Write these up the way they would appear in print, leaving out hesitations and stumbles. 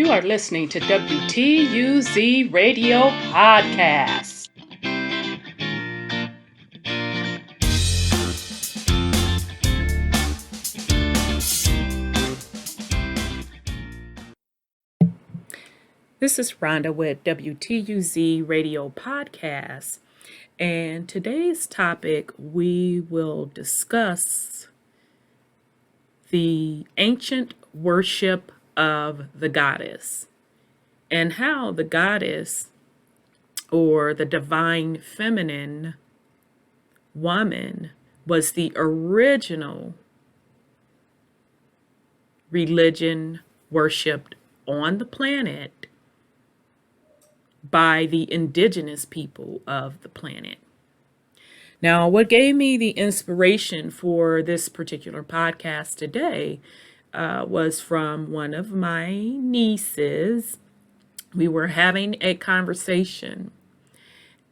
You are listening to WTUZ Radio Podcast. This is Rhonda with WTUZ Radio Podcast, and today's topic we will discuss the ancient worship of the goddess and how the goddess or the divine feminine woman was the original religion worshipped on the planet by the indigenous people of the planet. Now, what gave me the inspiration for this particular podcast today was from one of my nieces. We were having a conversation,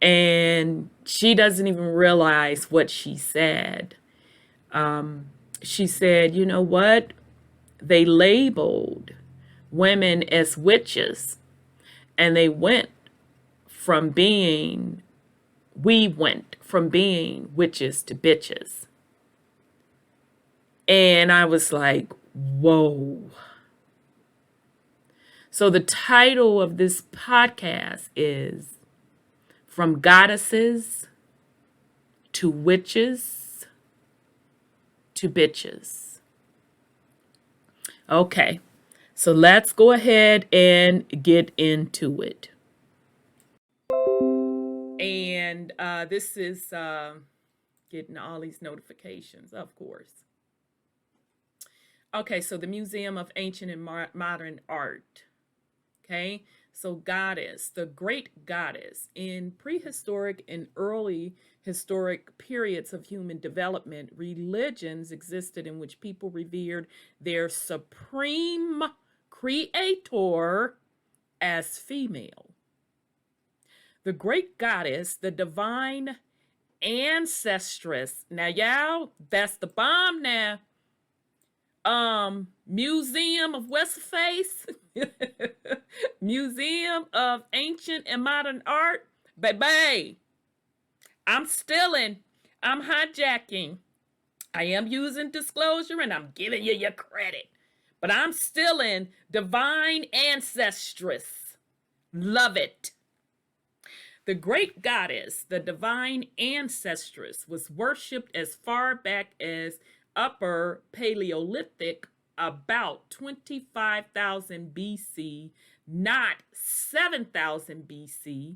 and she doesn't even realize what she said. She said, you know what? They labeled women as witches, and we went from being witches to bitches. And I was like, whoa. So the title of this podcast is From Goddesses to Witches to Bitches. Okay, so let's go ahead and get into it. And this is getting all these notifications, of course. Okay, so the Museum of Ancient and Modern Art. Okay, so goddess, the great goddess. In prehistoric and early historic periods of human development, religions existed in which people revered their supreme creator as female. The great goddess, the divine ancestress. Now, y'all, that's the bomb now. Museum of what's the face? Museum of Ancient and Modern Art. Baby, I'm stealing. I'm hijacking. I am using disclosure and I'm giving you your credit. But I'm stealing divine ancestress. Love it. The great goddess, the divine ancestress, was worshipped as far back as Upper Paleolithic, about 25,000 BC, not 7,000 BC,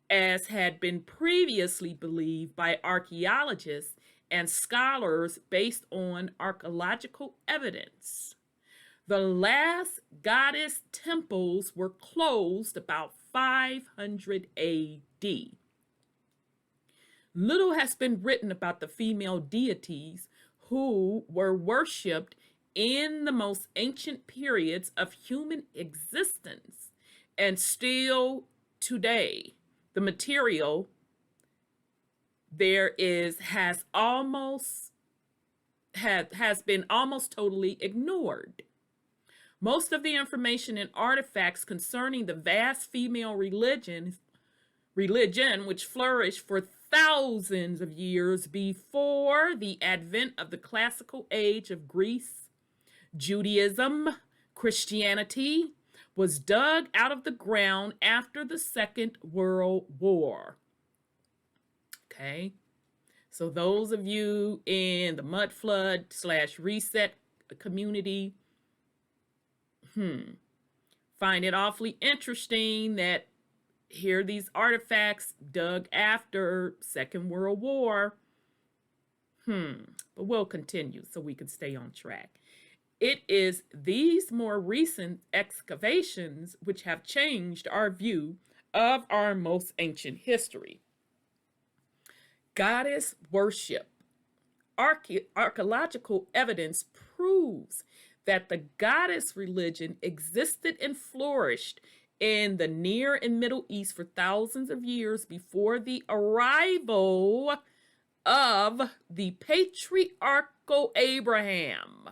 as had been previously believed by archaeologists and scholars based on archaeological evidence. The last goddess temples were closed about 500 AD. Little has been written about the female deities who were worshipped in the most ancient periods of human existence, and still today the material there is has been almost totally ignored. Most of the information and artifacts concerning the vast female religion which flourished for thousands of years before the advent of the classical age of Greece, Judaism, Christianity, was dug out of the ground after the Second World War. Okay, so those of you in the mud flood / reset community, find it awfully interesting that here these artifacts dug after Second World War. But we'll continue so we can stay on track. It is these more recent excavations which have changed our view of our most ancient history. Goddess worship. Archaeological evidence proves that the goddess religion existed and flourished in the Near and Middle East for thousands of years before the arrival of the patriarchal Abraham.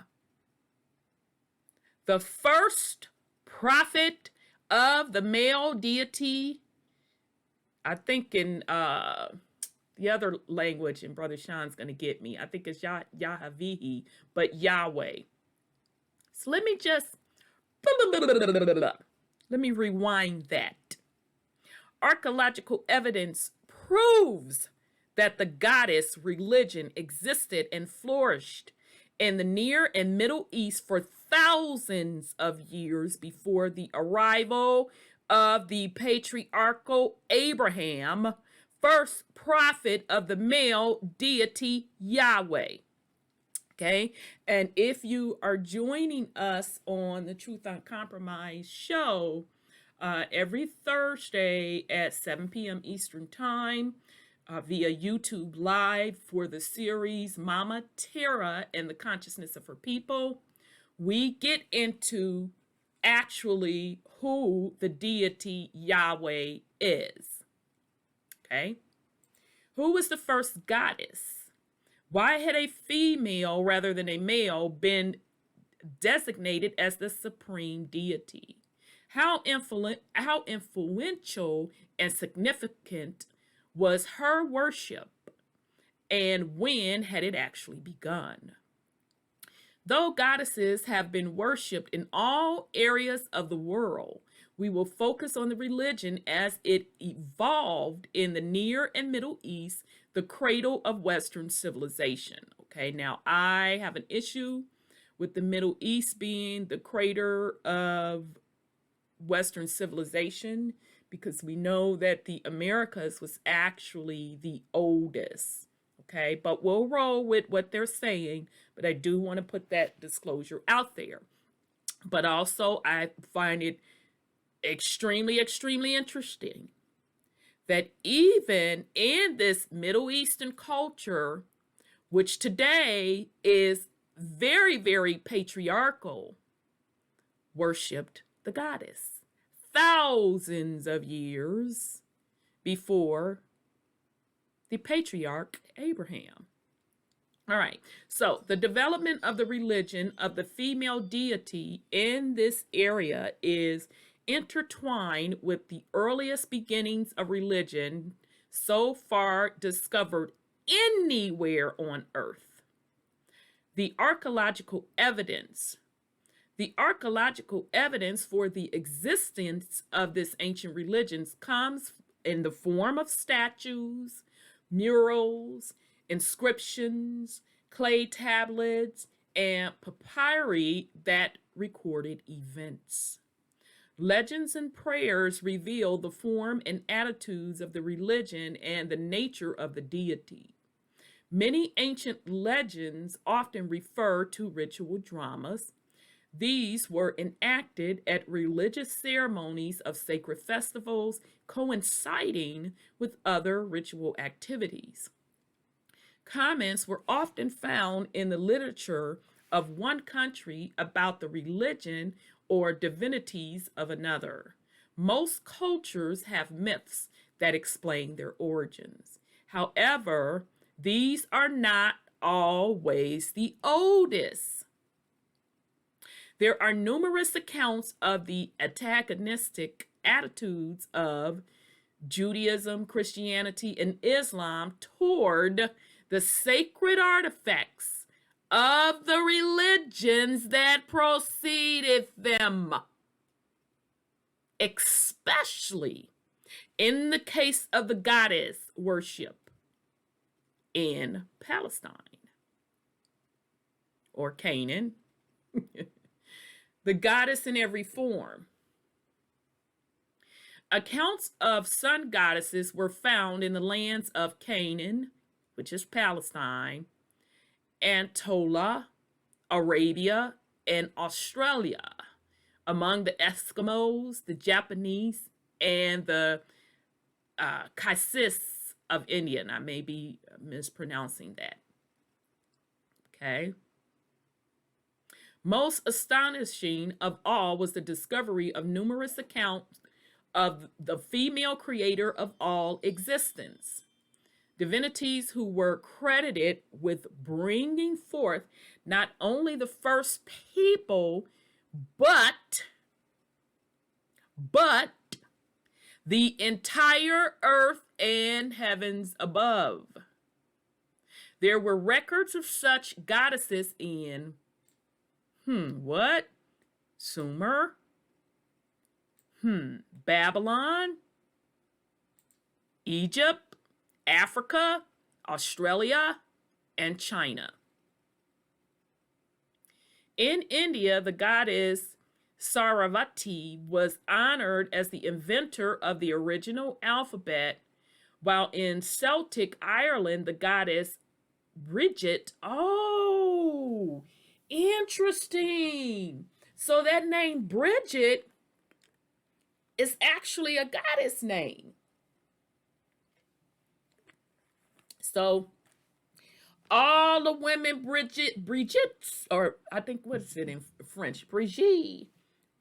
The first prophet of the male deity. I think in the other language, and Brother Sean's going to get me, I think it's Yahavihi, but Yahweh. So let me rewind that. Archaeological evidence proves that the goddess religion existed and flourished in the Near and Middle East for thousands of years before the arrival of the patriarchal Abraham, first prophet of the male deity Yahweh. Okay, and if you are joining us on the Truth UnCompromised show every Thursday at 7 p.m. Eastern Time via YouTube Live for the series Mama Terra and the Consciousness of Her People, we get into actually who the deity Yahweh is. Okay, who was the first goddess? Why had a female rather than a male been designated as the supreme deity? How influential and significant was her worship, and when had it actually begun? Though goddesses have been worshipped in all areas of the world, we will focus on the religion as it evolved in the Near and Middle East, the cradle of Western civilization. Okay, now I have an issue with the Middle East being the crater of Western civilization, because we know that the Americas was actually the oldest. Okay, but we'll roll with what they're saying, but I do want to put that disclosure out there. But also, I find it extremely interesting that even in this Middle Eastern culture, which today is very, very patriarchal, worshipped the goddess thousands of years before the patriarch Abraham. All right, so the development of the religion of the female deity in this area is intertwined with the earliest beginnings of religion so far discovered anywhere on earth. The archaeological evidence for the existence of this ancient religion comes in the form of statues, murals, inscriptions, clay tablets, and papyri that recorded events. Legends and prayers reveal the form and attitudes of the religion and the nature of the deity. Many ancient legends often refer to ritual dramas. These were enacted at religious ceremonies of sacred festivals, coinciding with other ritual activities. Comments were often found in the literature of one country about the religion or divinities of another. Most cultures have myths that explain their origins. However, these are not always the oldest. There are numerous accounts of the antagonistic attitudes of Judaism, Christianity, and Islam toward the sacred artifacts of the religions that preceded them, especially in the case of the goddess worship in Palestine or Canaan. The goddess in every form. Accounts of sun goddesses were found in the lands of Canaan, which is Palestine, Anatolia, Arabia, and Australia, among the Eskimos, the Japanese, and the Kaisis of India. And I may be mispronouncing that. Okay. Most astonishing of all was the discovery of numerous accounts of the female creator of all existence. Divinities who were credited with bringing forth not only the first people, but but the entire earth and heavens above. There were records of such goddesses in, what? Sumer? Babylon? Egypt? Africa? Australia? And China. In India, the goddess Saravati was honored as the inventor of the original alphabet, while in Celtic Ireland, the goddess Bridget. Oh, interesting. So that name Bridget is actually a goddess name. So all the women Brigitte, or I think, what is it in French? Brigitte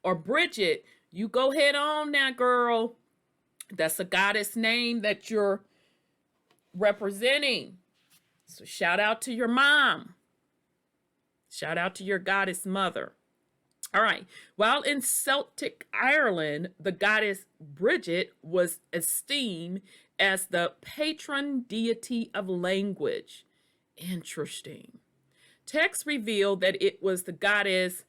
or Bridget, you go head on now, girl. That's a goddess name that you're representing. So shout out to your mom. Shout out to your goddess mother. All right. While in Celtic Ireland, the goddess Bridget was esteemed as the patron deity of language. Interesting. Texts reveal that it was the goddess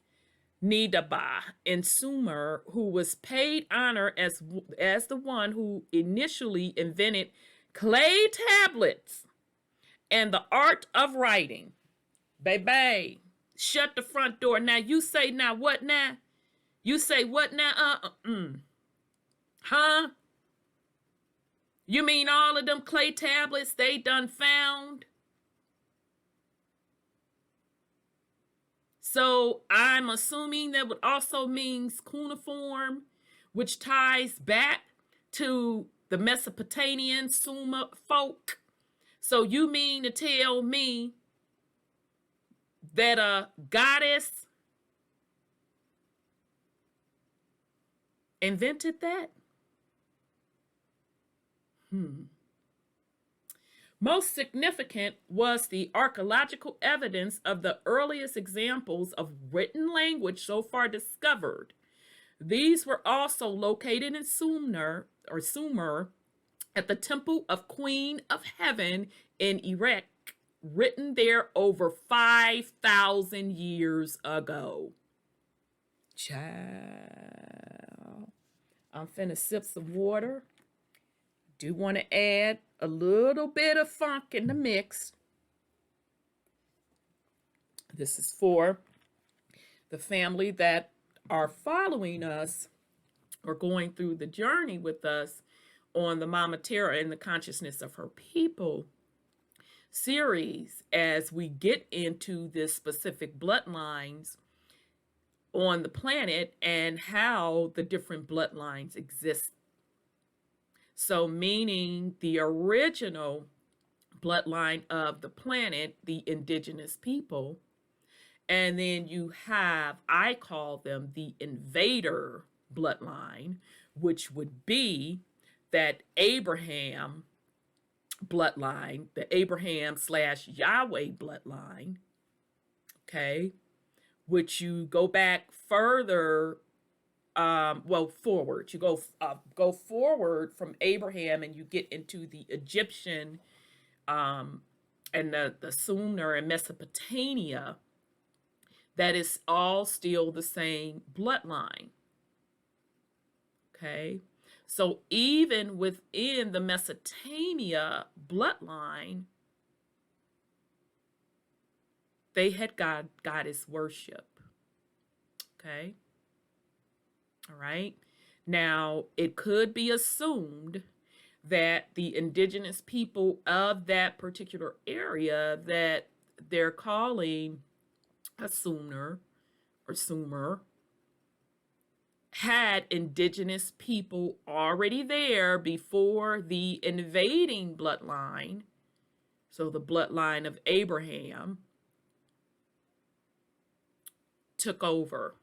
Nidaba in Sumer who was paid honor as the one who initially invented clay tablets and the art of writing. Baby, shut the front door. Now you say now what now? You say what now? Huh? You mean all of them clay tablets they done found? So I'm assuming that would also means cuneiform, which ties back to the Mesopotamian Sumer folk. So you mean to tell me that a goddess invented that? Most significant was the archaeological evidence of the earliest examples of written language so far discovered. These were also located in Sumer at the Temple of Queen of Heaven in Iraq, written there over 5,000 years ago. Child, I'm finna sip some water. Do want to add a little bit of funk in the mix. This is for the family that are following us or going through the journey with us on the Mama Terra and the Consciousness of Her People series, as we get into this specific bloodlines on the planet and how the different bloodlines exist. So meaning the original bloodline of the planet, the indigenous people, and then you have, I call them the invader bloodline, which would be that Abraham bloodline, the Abraham/Yahweh bloodline, okay, which you go back further, forward. You go forward from Abraham and you get into the Egyptian and the Sumer and Mesopotamia. That is all still the same bloodline. Okay. So even within the Mesopotamia bloodline, they had goddess worship. Okay. All right. Now, it could be assumed that the indigenous people of that particular area that they're calling a Sumer or Sumer had indigenous people already there before the invading bloodline. So the bloodline of Abraham took over.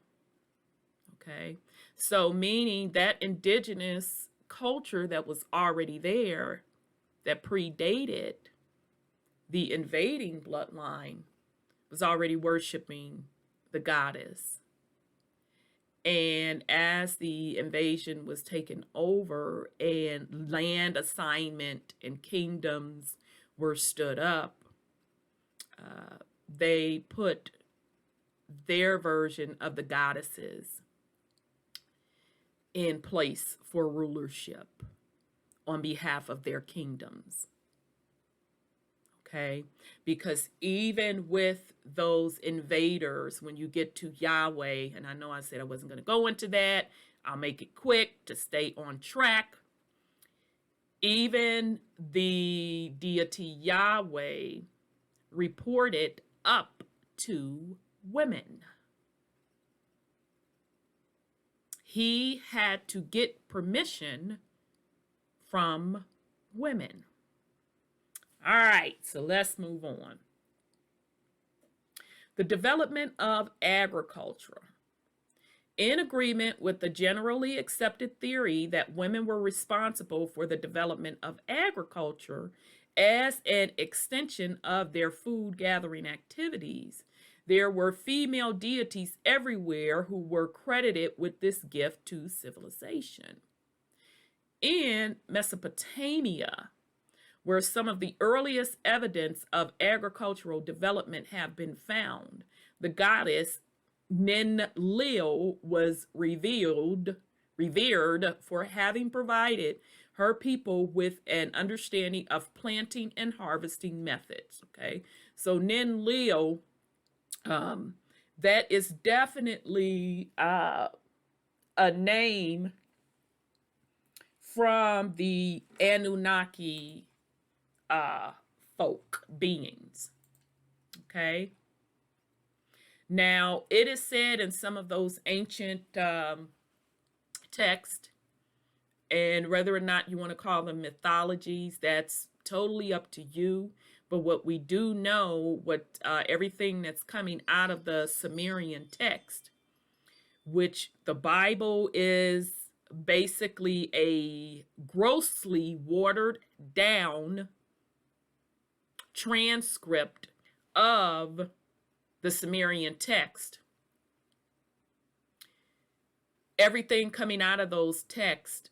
Okay. So meaning that indigenous culture that was already there, that predated the invading bloodline, was already worshiping the goddess. And as the invasion was taken over and land assignment and kingdoms were stood up, they put their version of the goddesses in place for rulership on behalf of their kingdoms. Okay, because even with those invaders, when you get to Yahweh, and I know I said I wasn't going to go into that, I'll make it quick to stay on track. Even the deity Yahweh reported up to women. He had to get permission from women. All right, so let's move on. The development of agriculture. In agreement with the generally accepted theory that women were responsible for the development of agriculture as an extension of their food gathering activities, there were female deities everywhere who were credited with this gift to civilization. In Mesopotamia, where some of the earliest evidence of agricultural development have been found, the goddess Ninlil was revered for having provided her people with an understanding of planting and harvesting methods. Okay, so Ninlil, that is definitely a name from the Anunnaki folk beings. Okay. Now, it is said in some of those ancient texts, and whether or not you want to call them mythologies, that's totally up to you. But what we do know, everything that's coming out of the Sumerian text, which the Bible is basically a grossly watered down transcript of the Sumerian text. Everything coming out of those texts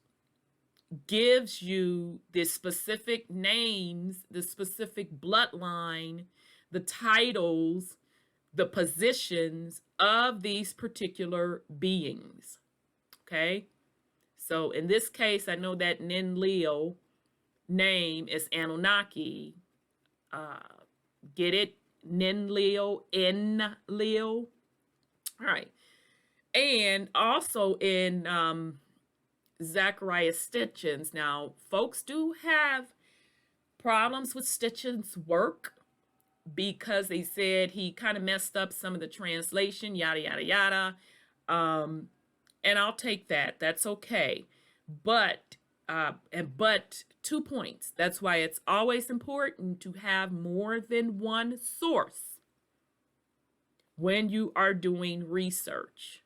gives you the specific names, the specific bloodline, the titles, the positions of these particular beings. Okay? So in this case, I know that Ninlil name is Anunnaki. Get it? Ninlil, Enlil. All right. And also in Zechariah Stitchin's. Now, folks do have problems with Stitchin's work because they said he kind of messed up some of the translation, yada, yada, yada. And I'll take that. That's okay. But 2 points. That's why it's always important to have more than one source when you are doing research.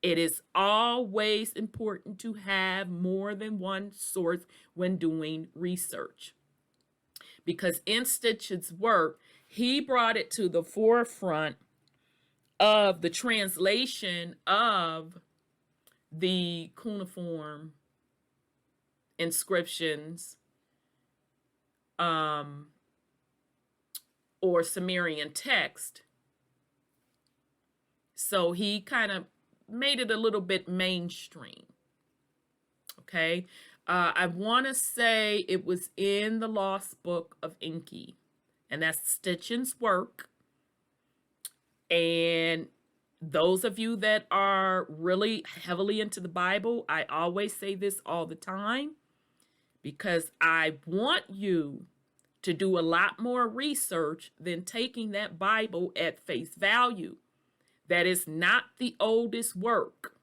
It is always important to have more than one source when doing research. Because in Stitch's work, he brought it to the forefront of the translation of the cuneiform inscriptions or Sumerian text. So he kind of made it a little bit mainstream. Okay. I want to say it was in the Lost Book of Enki, and that's Stitchin's work. And those of you that are really heavily into the Bible, I always say this all the time because I want you to do a lot more research than taking that Bible at face value. That is not the oldest work.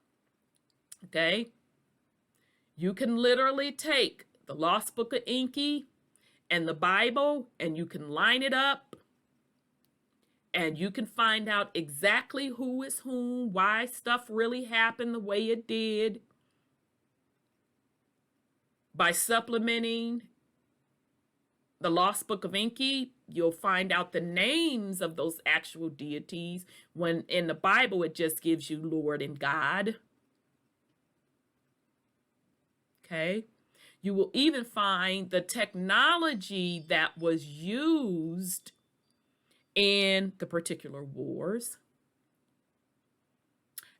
Okay? You can literally take the Lost Book of Enki and the Bible and you can line it up and you can find out exactly who is whom, why stuff really happened the way it did by supplementing the Lost Book of Enki, you'll find out the names of those actual deities, when in the Bible it just gives you Lord and God. Okay. You will even find the technology that was used in the particular wars.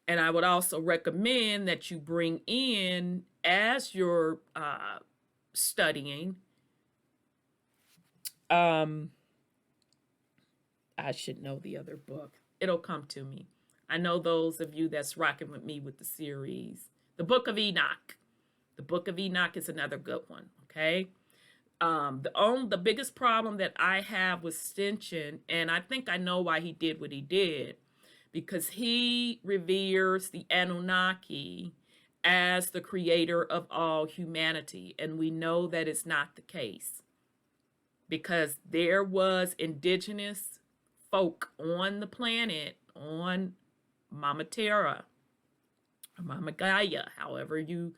And I would also recommend that you bring in, as you're studying, I should know the other book. It'll come to me. I know those of you that's rocking with me with the series. The Book of Enoch. The Book of Enoch is another good one, okay? The biggest problem that I have with Stinson, and I think I know why he did what he did, because he reveres the Anunnaki as the creator of all humanity. And we know that it's not the case, because there was indigenous folk on the planet, on Mama Terra, or Mama Gaia, however you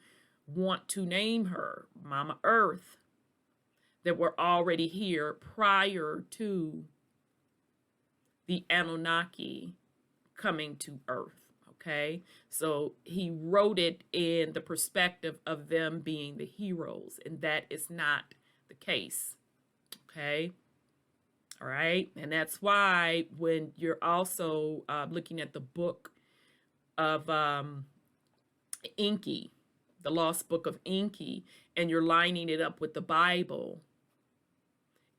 want to name her, Mama Earth, that were already here prior to the Anunnaki coming to Earth. Okay, so he wrote it in the perspective of them being the heroes, and that is not the case. Okay, all right, and that's why when you're also looking at the Book of Enki, the Lost Book of Enki, and you're lining it up with the Bible,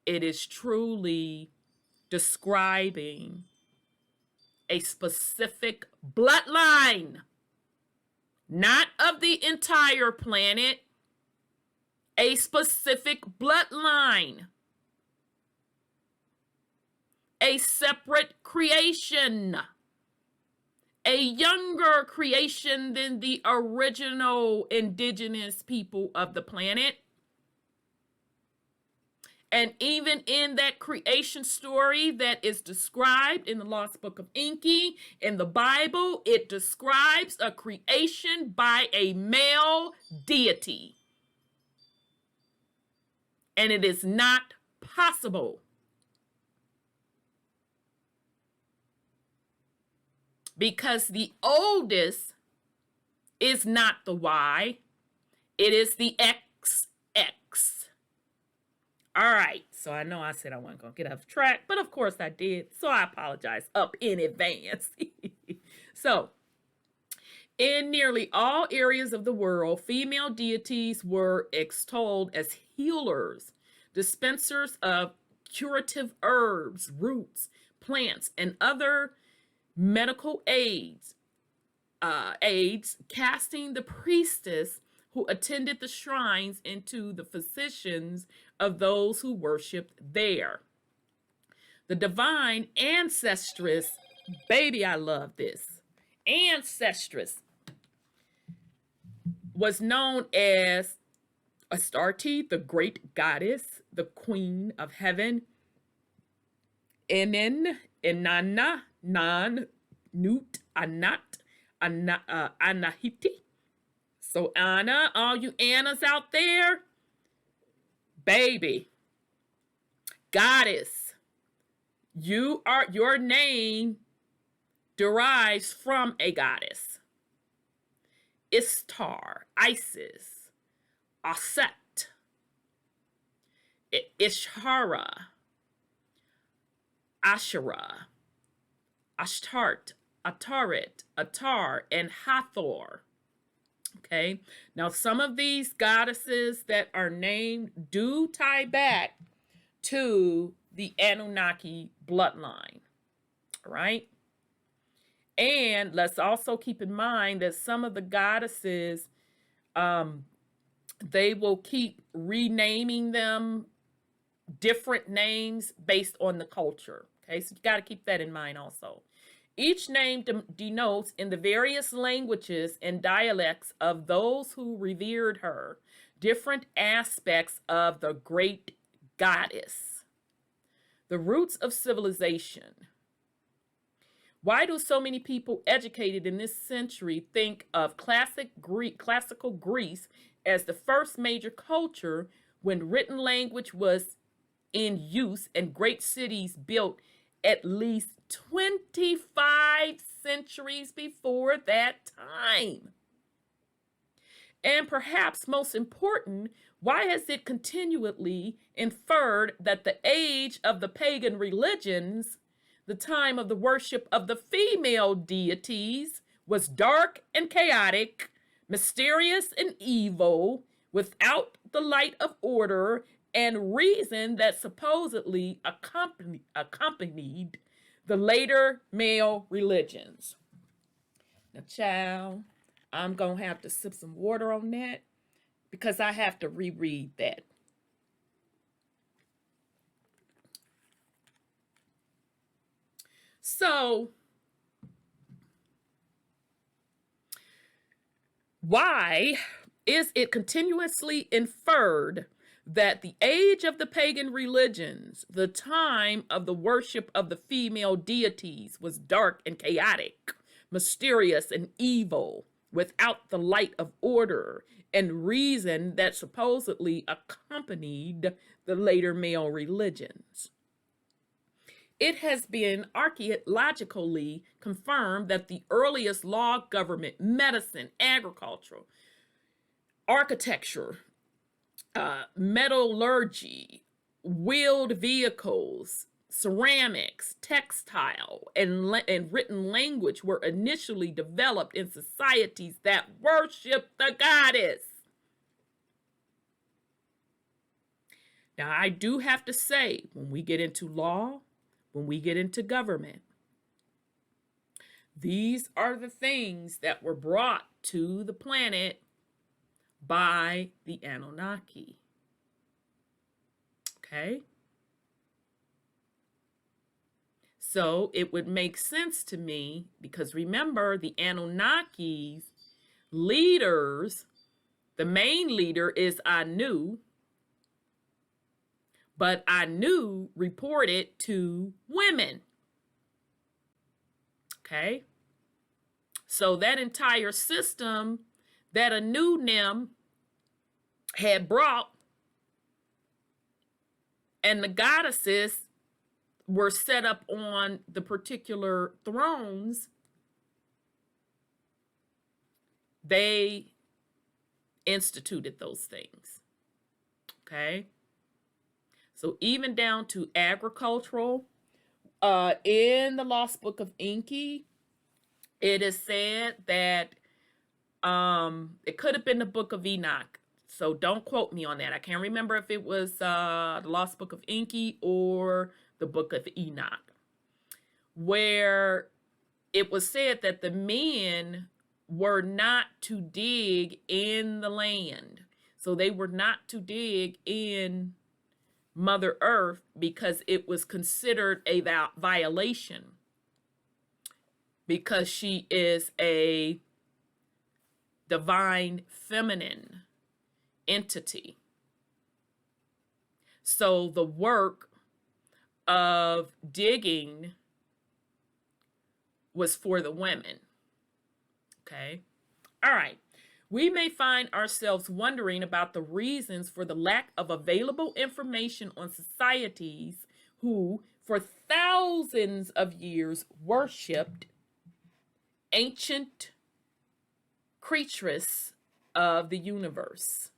it is truly describing a specific bloodline, not of the entire planet, a specific bloodline, a separate creation, a younger creation than the original indigenous people of the planet. And even in that creation story that is described in the Lost Book of Enki, in the Bible, it describes a creation by a male deity. And it is not possible. Because the oldest is not the Y, it is the XX. All right, so I know I said I wasn't going to get off track, but of course I did, so I apologize up in advance. So, in nearly all areas of the world, female deities were extolled as healers, dispensers of curative herbs, roots, plants, and other medical aids, casting the priestess who attended the shrines into the physicians of those who worshipped there. The divine ancestress, baby, I love this, ancestress, was known as Astarte, the great goddess, the queen of heaven, Enen, Inanna, Nan, Nut, Anat, Anahiti. So Anna, all you Annas out there, baby, goddess, your name derives from a goddess. Istar, Isis, Aset, Ishara, Asherah, Ashtart, Atarit, Atar, and Hathor. Okay, now some of these goddesses that are named do tie back to the Anunnaki bloodline, all right? And let's also keep in mind that some of the goddesses, they will keep renaming them different names based on the culture, okay? So you got to keep that in mind also. Each name denotes in the various languages and dialects of those who revered her different aspects of the great goddess. The roots of civilization. Why do so many people educated in this century think of classical Greece as the first major culture when written language was in use and great cities built at least 25 centuries before that time. And perhaps most important, why has it continually inferred that the age of the pagan religions, the time of the worship of the female deities, was dark and chaotic, mysterious and evil, without the light of order and reason that supposedly accompanied the later male religions? Now, child, I'm going to have to sip some water on that because I have to reread that. So, why is it continuously inferred that the age of the pagan religions, the time of the worship of the female deities, was dark and chaotic, mysterious and evil, without the light of order and reason that supposedly accompanied the later male religions? It has been archaeologically confirmed that the earliest law, government, medicine, agriculture, architecture, metallurgy, wheeled vehicles, ceramics, textile, and written language were initially developed in societies that worship the goddess. Now, I do have to say, when we get into law, when we get into government, these are the things that were brought to the planet by the Anunnaki. Okay? So it would make sense to me, because remember, the Anunnaki's leaders, the main leader is Anu, but Anu reported to women. Okay? So that entire system that Anu had brought, and the goddesses were set up on the particular thrones, they instituted those things. Okay? So even down to agricultural, in the Lost Book of Enki, it is said that it could have been the Book of Enoch. So don't quote me on that. I can't remember if it was the Lost Book of Enki or the Book of Enoch, where it was said that the men were not to dig in the land. So they were not to dig in Mother Earth because it was considered a violation, because she is a divine feminine entity. So the work of digging was for the women. Okay? All right. We may find ourselves wondering about the reasons for the lack of available information on societies who, for thousands of years, worshipped ancient creatures of the universe.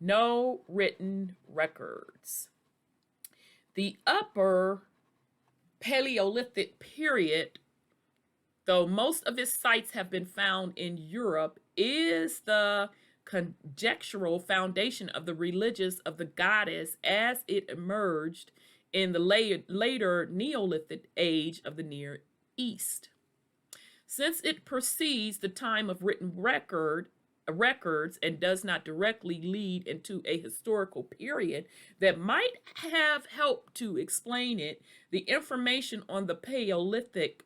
No written records. The upper Paleolithic period, though most of its sites have been found in Europe, is the conjectural foundation of the religions of the goddess as it emerged in the later Neolithic age of the Near East. Since it precedes the time of written records and does not directly lead into a historical period that might have helped to explain it, the information on the Paleolithic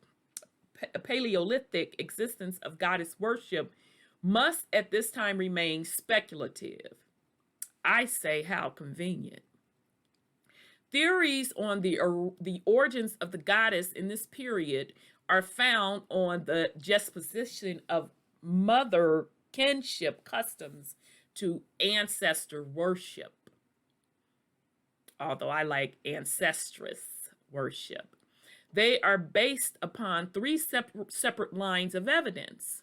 existence of goddess worship must at this time remain speculative. I say, how convenient. Theories on the origins of the goddess in this period are found on the juxtaposition of mother kinship customs to ancestor worship. although I like ancestress worship. They are based upon three separate lines of evidence.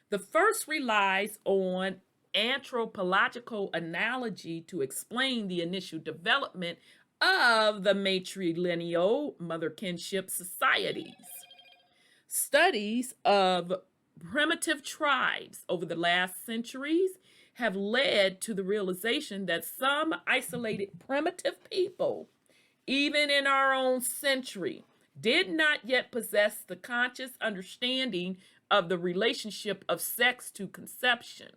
The first relies on anthropological analogy to explain the initial development of the matrilineal mother kinship societies. Studies of primitive tribes over the last centuries have led to the realization that some isolated primitive people, even in our own century, did not yet possess the conscious understanding of the relationship of sex to conception.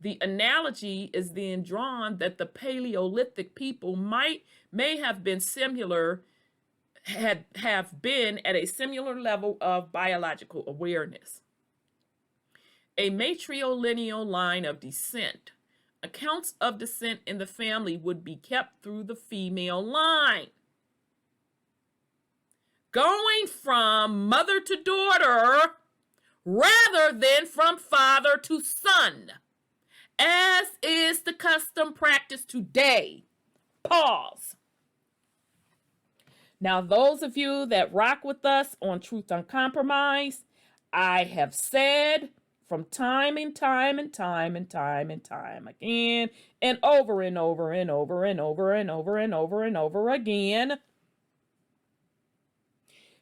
The analogy is then drawn that the Paleolithic people may have been have been at a similar level of biological awareness. A matrilineal line of descent. Accounts of descent in the family would be kept through the female line, going from mother to daughter rather than from father to son, as is the custom practice today. Pause. Now, those of you that rock with us on Truth UnCompromised, I have said from time and time and time and time and time again, and over and over and over and over and over and over and over again,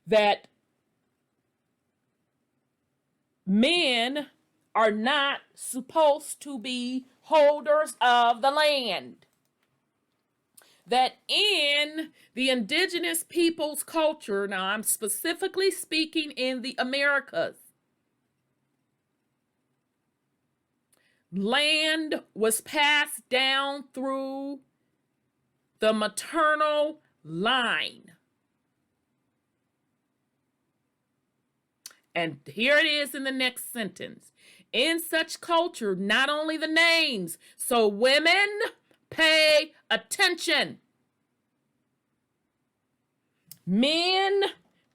that men are not supposed to be holders of the land. That in the indigenous peoples' culture, now I'm specifically speaking in the Americas, land was passed down through the maternal line. And here it is in the next sentence. In such culture, not only the names, so women, pay attention. Men,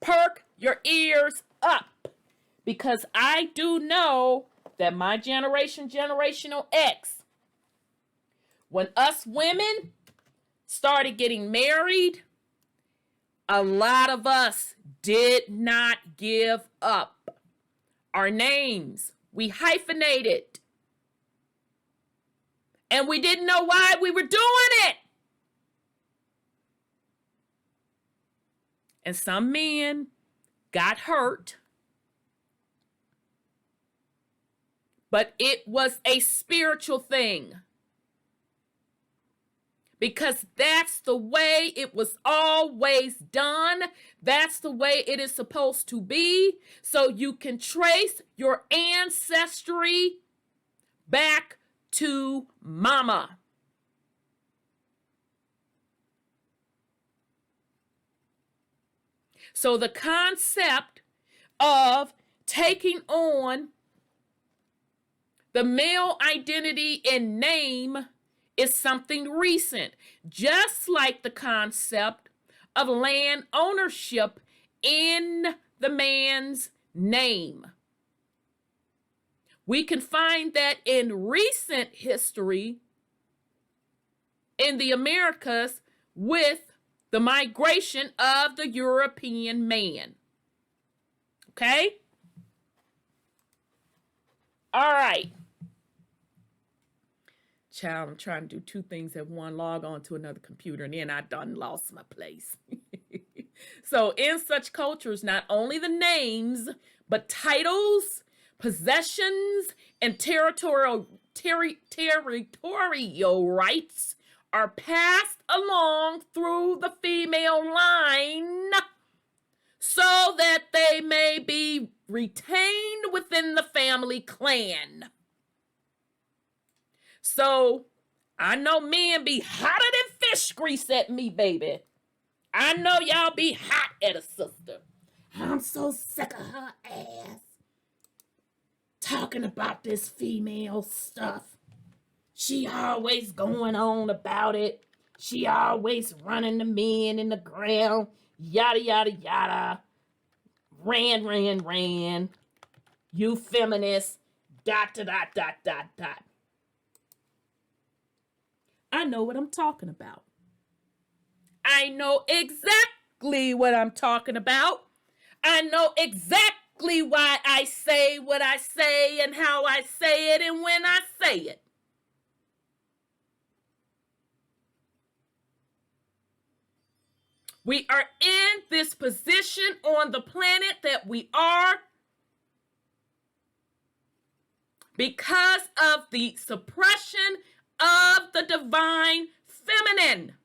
perk your ears up, because I do know that my generation, Generational X, when us women started getting married, a lot of us did not give up. Our names, we hyphenated. And we didn't know why we were doing it. And some men got hurt. But it was a spiritual thing. Because that's the way it was always done. That's the way it is supposed to be. So you can trace your ancestry back to mama. So the concept of taking on the male identity and name is something recent, just like the concept of land ownership in the man's name. We can find that in recent history in the Americas with the migration of the European man. Okay? All right. Child, I'm trying to do two things at one, log on to another computer, and then I done lost my place. So in such cultures, not only the names, but titles, possessions, and territorial rights are passed along through the female line so that they may be retained within the family clan. So, I know men be hotter than fish grease at me, baby. I know y'all be hot at a sister. I'm so sick of her ass talking about this female stuff. She always going on about it. She always running the men in the ground. Yada, yada, yada. Ran. You feminists. ... I know what I'm talking about. I know exactly what I'm talking about. I know exactly why I say what I say and how I say it and when I say it. We are in this position on the planet that we are because of the suppression of the divine feminine.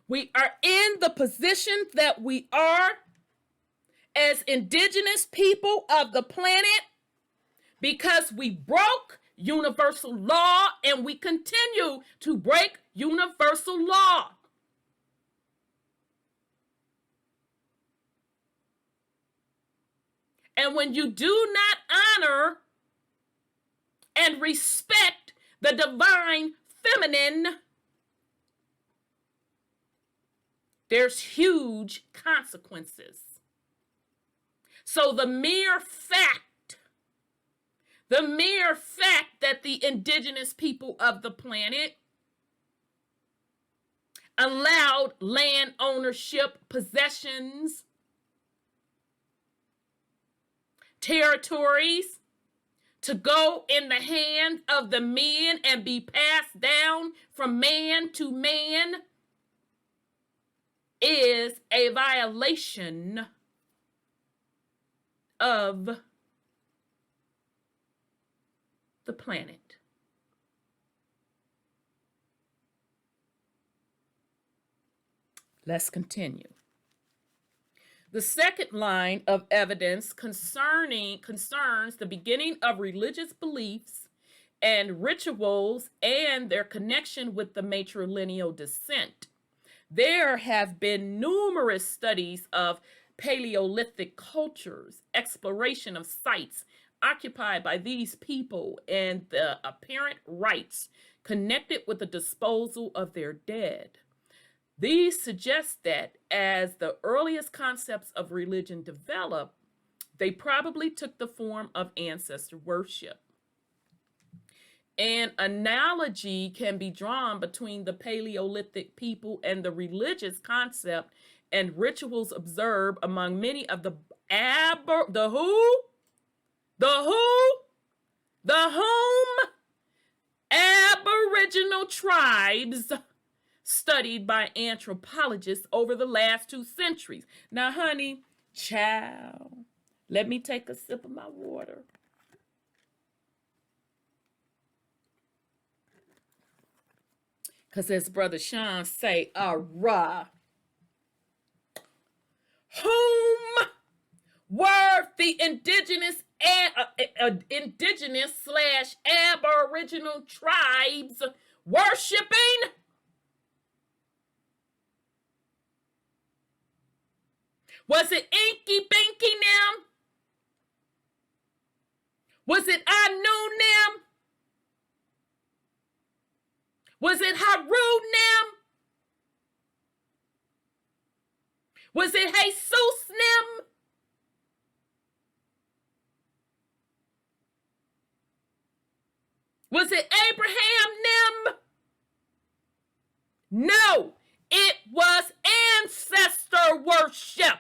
We are in the position that we are as indigenous people of the planet because we broke universal law and we continue to break universal law. And when you do not honor and respect the divine feminine, there's huge consequences. So the mere fact that the indigenous people of the planet allowed land ownership, possessions, territories to go in the hand of the men and be passed down from man to man is a violation of the planet. Let's continue. The second line of evidence concerns the beginning of religious beliefs and rituals and their connection with the matrilineal descent. There have been numerous studies of Paleolithic cultures, exploration of sites occupied by these people, and the apparent rites connected with the disposal of their dead. These suggest that as the earliest concepts of religion developed, they probably took the form of ancestor worship. An analogy can be drawn between the Paleolithic people and the religious concept and rituals observed among many of the Aboriginal tribes studied by anthropologists over the last 2 centuries. Now, honey, child, let me take a sip of my water. Because as Brother Sean say, whom were the indigenous / Aboriginal tribes worshiping? Was it Inky Binky them? Was it Anu them? Was it Haru them? Was it Jesus them? Was it Abraham them? No, it was ancestor worship.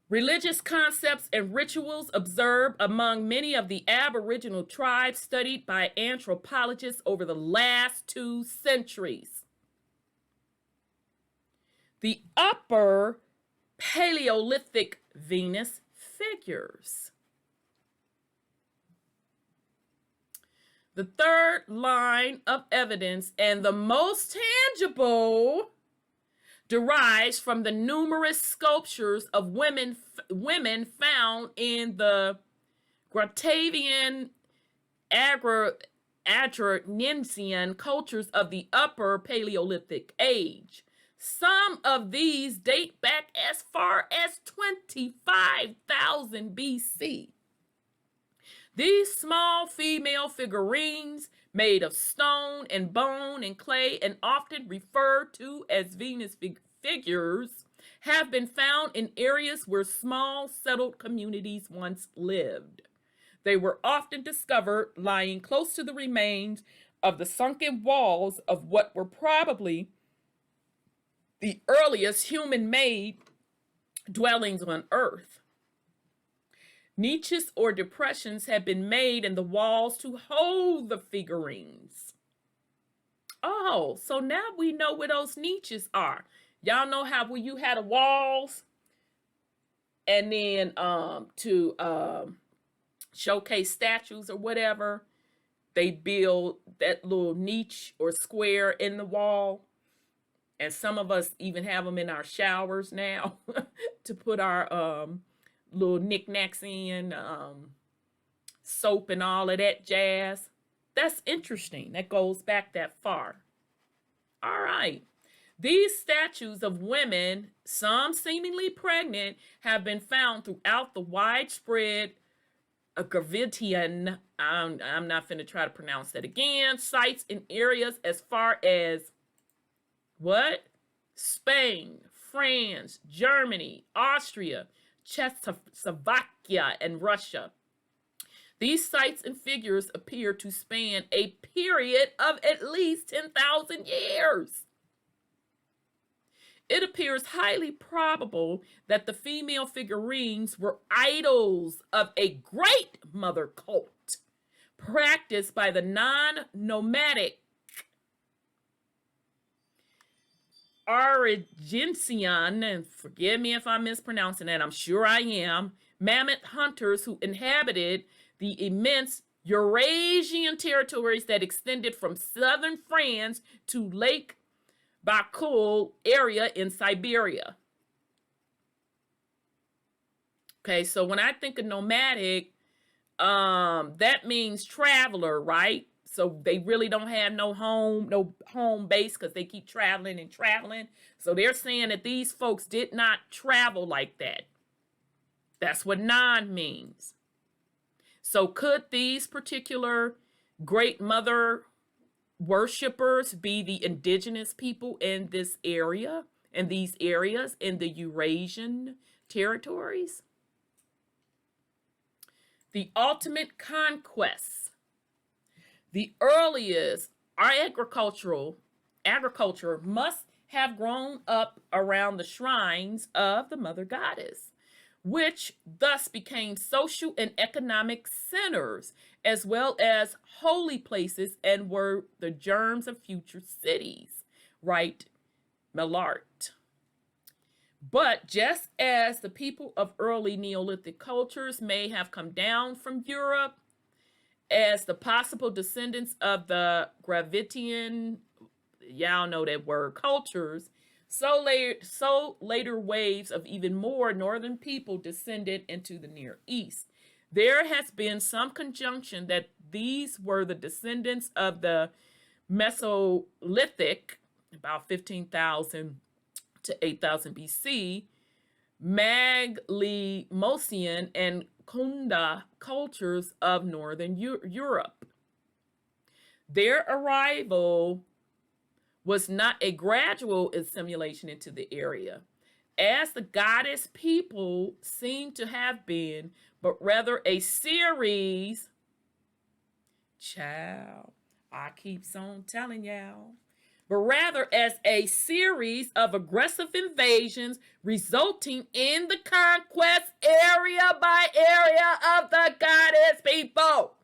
Religious concepts and rituals observed among many of the Aboriginal tribes studied by anthropologists over the last 2 centuries. The Upper Paleolithic Venus figures. The third line of evidence, and the most tangible, derives from the numerous sculptures of women found in the Gratavian Adranesian cultures of the Upper Paleolithic age. Some of these date back as far as 25,000 BC. These small female figurines made of stone and bone and clay and often referred to as Venus figures have been found in areas where small settled communities once lived. They were often discovered lying close to the remains of the sunken walls of what were probably the earliest human-made dwellings on Earth. Niches or depressions had been made in the walls to hold the figurines. Oh, so now we know where those niches are. Y'all know how when you had the walls and then to showcase statues or whatever, they build that little niche or square in the wall. And some of us even have them in our showers now to put our little knickknacks in, soap and all of that jazz. That's interesting. That goes back that far. All right. These statues of women, some seemingly pregnant, have been found throughout the widespread Gravettian, I'm not finna try to pronounce that again, sites in areas as far as what? Spain, France, Germany, Austria, Czechoslovakia, and Russia. These sites and figures appear to span a period of at least 10,000 years. It appears highly probable that the female figurines were idols of a great mother cult practiced by the non-nomadic Argentinian, and forgive me if I'm mispronouncing that, I'm sure I am, mammoth hunters who inhabited the immense Eurasian territories that extended from southern France to Lake Baikal area in Siberia. Okay, so when I think of nomadic, that means traveler, right? So they really don't have no home base because they keep traveling and traveling. So they're saying that these folks did not travel like that. That's what non means. So could these particular great mother worshippers be the indigenous people in this area, in these areas, in the Eurasian territories? The ultimate conquest. The earliest agriculture must have grown up around the shrines of the mother goddess, which thus became social and economic centers, as well as holy places, and were the germs of future cities, right, Millart? But just as the people of early Neolithic cultures may have come down from Europe as the possible descendants of the Gravettian, y'all know that word, cultures, so later waves of even more northern people descended into the Near East. There has been some conjunction that these were the descendants of the Mesolithic, about 15,000 to 8,000 BC, Maglimossian and Kunda cultures of northern Europe. Their arrival was not a gradual assimilation into the area, as the goddess people seem to have been, but rather a series, child, I keeps on telling y'all, but rather as a series of aggressive invasions resulting in the conquest area by area of the goddess people.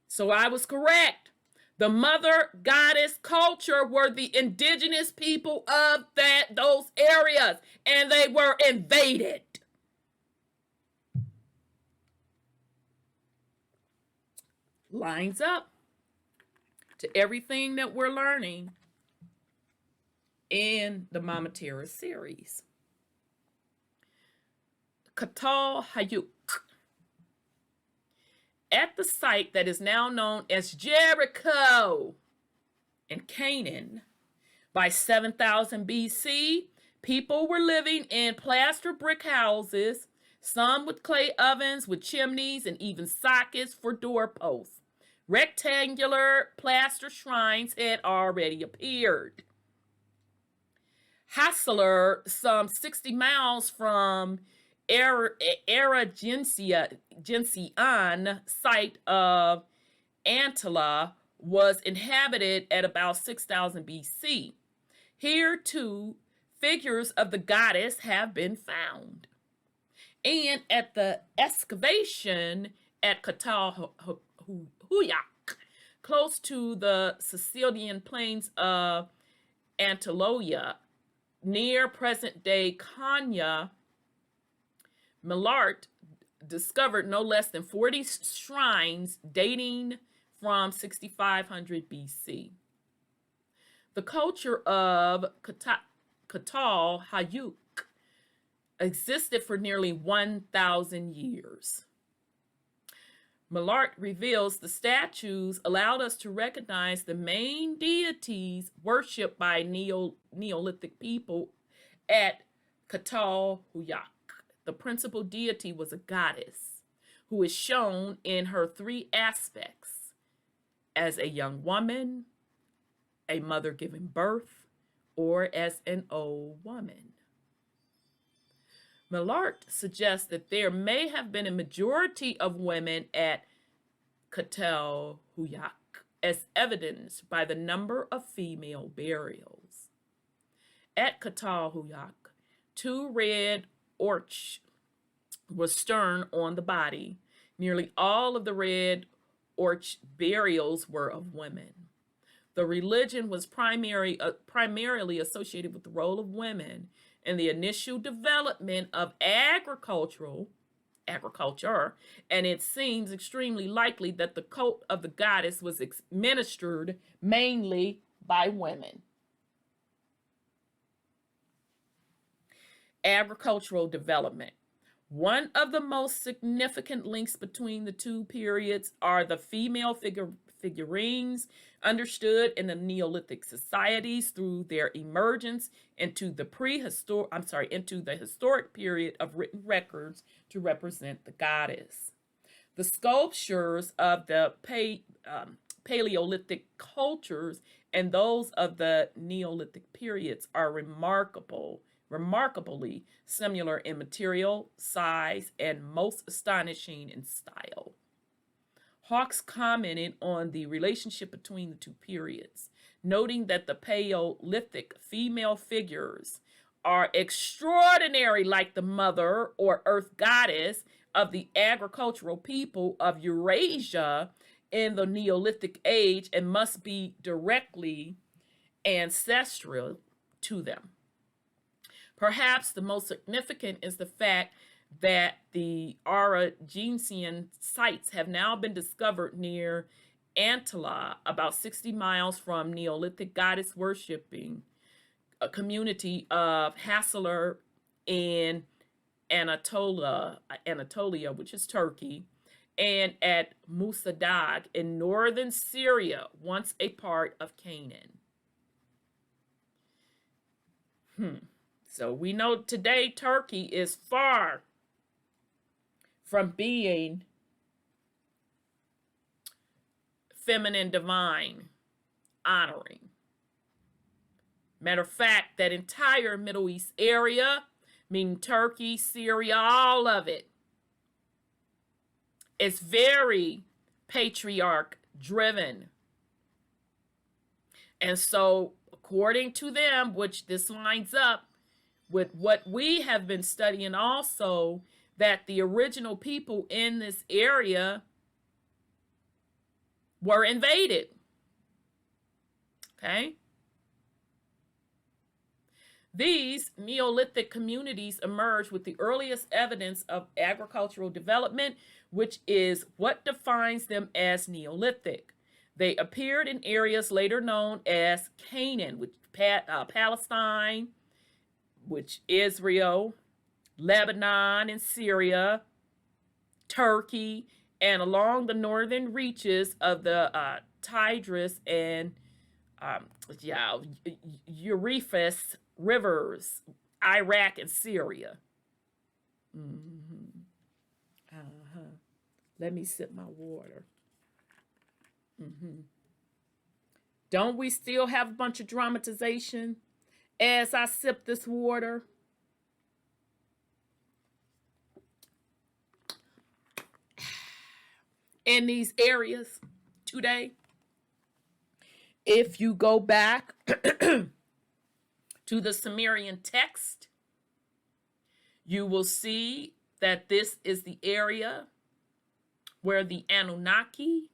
So I was correct. The mother goddess culture were the indigenous people of those areas, and they were invaded. Lines up to everything that we're learning in the Mama Terra series. Katal Hayuk. At the site that is now known as Jericho in Canaan, by 7,000 BC, people were living in plaster brick houses, some with clay ovens with chimneys and even sockets for doorposts. Rectangular plaster shrines had already appeared. Hassler, some 60 miles from Gencian site of Antela, was inhabited at about 6000 BC. Here, too, figures of the goddess have been found. And at the excavation at Katahuyak, close to the Sicilian plains of Antiloia, near present-day Konya, Millart discovered no less than 40 shrines dating from 6500 BC. The culture of Katahuyak existed for nearly 1,000 years. Millart reveals the statues allowed us to recognize the main deities worshipped by Neolithic people at Katahuyak. The principal deity was a goddess who is shown in her three aspects: as a young woman, a mother giving birth, or as an old woman. Millart suggests that there may have been a majority of women at Katahuyak, as evidenced by the number of female burials. At Katahuyak, 2 red orch was stern on the body. Nearly all of the red orch burials were of women. The religion was primarily associated with the role of women in the initial development of agriculture, and it seems extremely likely that the cult of the goddess was administered mainly by women. Agricultural development. One of the most significant links between the two periods are the female figurines understood in the Neolithic societies through their emergence into the historic period of written records to represent the goddess. The sculptures of the Paleolithic cultures and those of the Neolithic periods are remarkably similar in material, size, and most astonishing in style. Hawks commented on the relationship between the two periods, noting that the Paleolithic female figures are extraordinarily like the mother or earth goddess of the agricultural people of Eurasia in the Neolithic age and must be directly ancestral to them. Perhaps the most significant is the fact that the Archaeological sites have now been discovered near Antela, about 60 miles from Neolithic goddess worshipping a community of Hassler in Anatolia, which is Turkey, and at Musadag in northern Syria, once a part of Canaan. So we know today Turkey is far from being feminine, divine, honoring. Matter of fact, that entire Middle East area, meaning Turkey, Syria, all of it, is very patriarch driven. And so, according to them, which this lines up with what we have been studying also, that the original people in this area were invaded. Okay? These Neolithic communities emerged with the earliest evidence of agricultural development, which is what defines them as Neolithic. They appeared in areas later known as Canaan, which Palestine, which Israel, Lebanon and Syria, Turkey, and along the northern reaches of the Tigris and Euphrates rivers, Iraq and Syria. Let me sip my water. Don't we still have a bunch of dramatization as I sip this water. In these areas today, if you go back to the Sumerian text, you will see that this is the area where the Anunnaki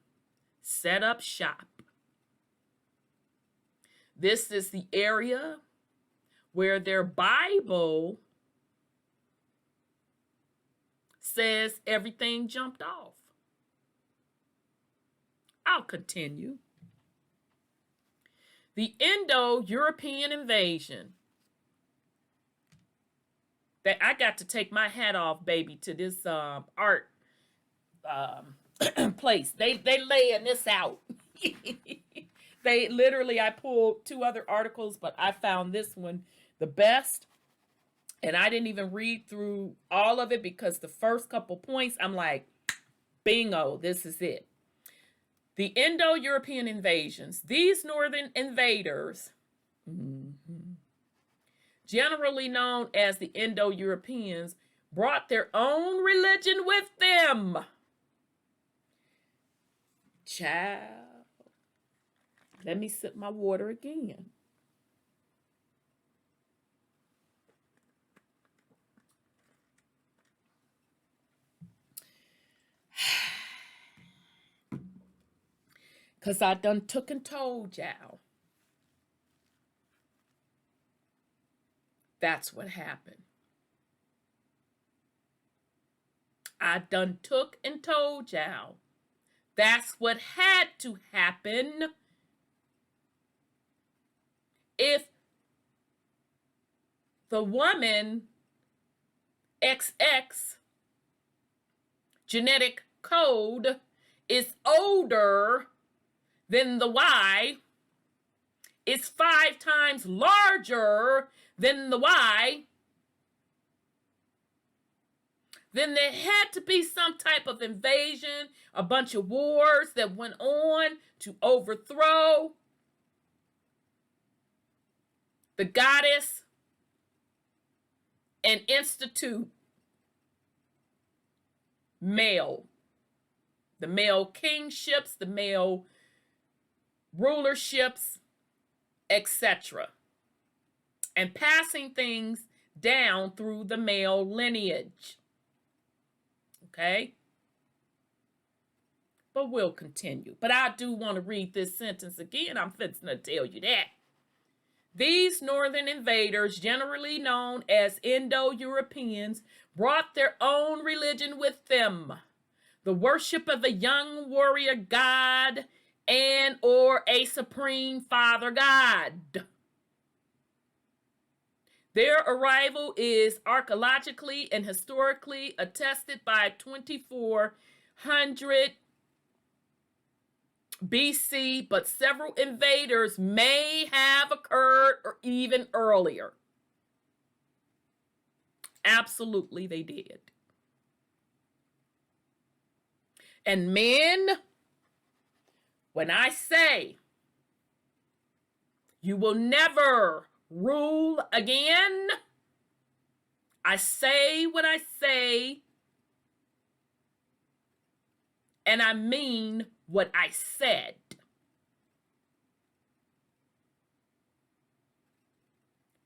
set up shop. This is the area where their Bible says everything jumped off. I'll continue. The Indo-European Invasion. That I got to take my hat off, baby, to this art place. They laying this out. They literally, I pulled 2 other articles, but I found this one the best. And I didn't even read through all of it because the first couple points, I'm like, bingo, this is it. The Indo-European invasions. These northern invaders, generally known as the Indo-Europeans, brought their own religion with them. Child. Let me sip my water again. Because I done took and told y'all. That's what happened. I done took and told y'all. That's what had to happen. If the woman XX genetic code is older than the Y, is 5 times larger than the Y, then there had to be some type of invasion, a bunch of wars that went on to overthrow the goddess and institute male, the male kingships, the male rulerships, etc., and passing things down through the male lineage. Okay? But we'll continue. But I do want to read this sentence again. I'm fixing to tell you that. These northern invaders, generally known as Indo-Europeans, brought their own religion with them. The worship of a young warrior god and or a supreme father god. Their arrival is archaeologically and historically attested by 2400 BC, but several invaders may have occurred or even earlier. Absolutely, they did. And men, when I say you will never rule again, I say what I say, and I mean what I said.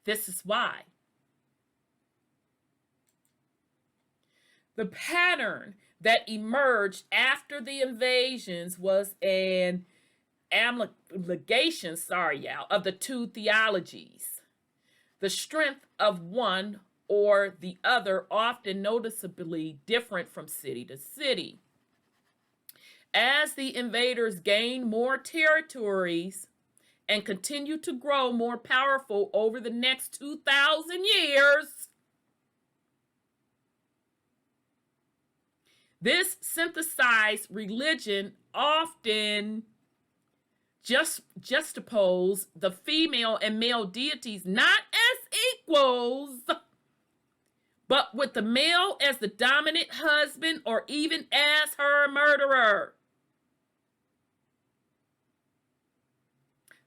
This is why. The pattern that emerged after the invasions was an amalgamation, of the 2 theologies. The strength of one or the other often noticeably different from city to city. As the invaders gained more territories and continued to grow more powerful over the next 2,000 years, this synthesized religion often juxtaposed the female and male deities not as equals, but with the male as the dominant husband or even as her murderer.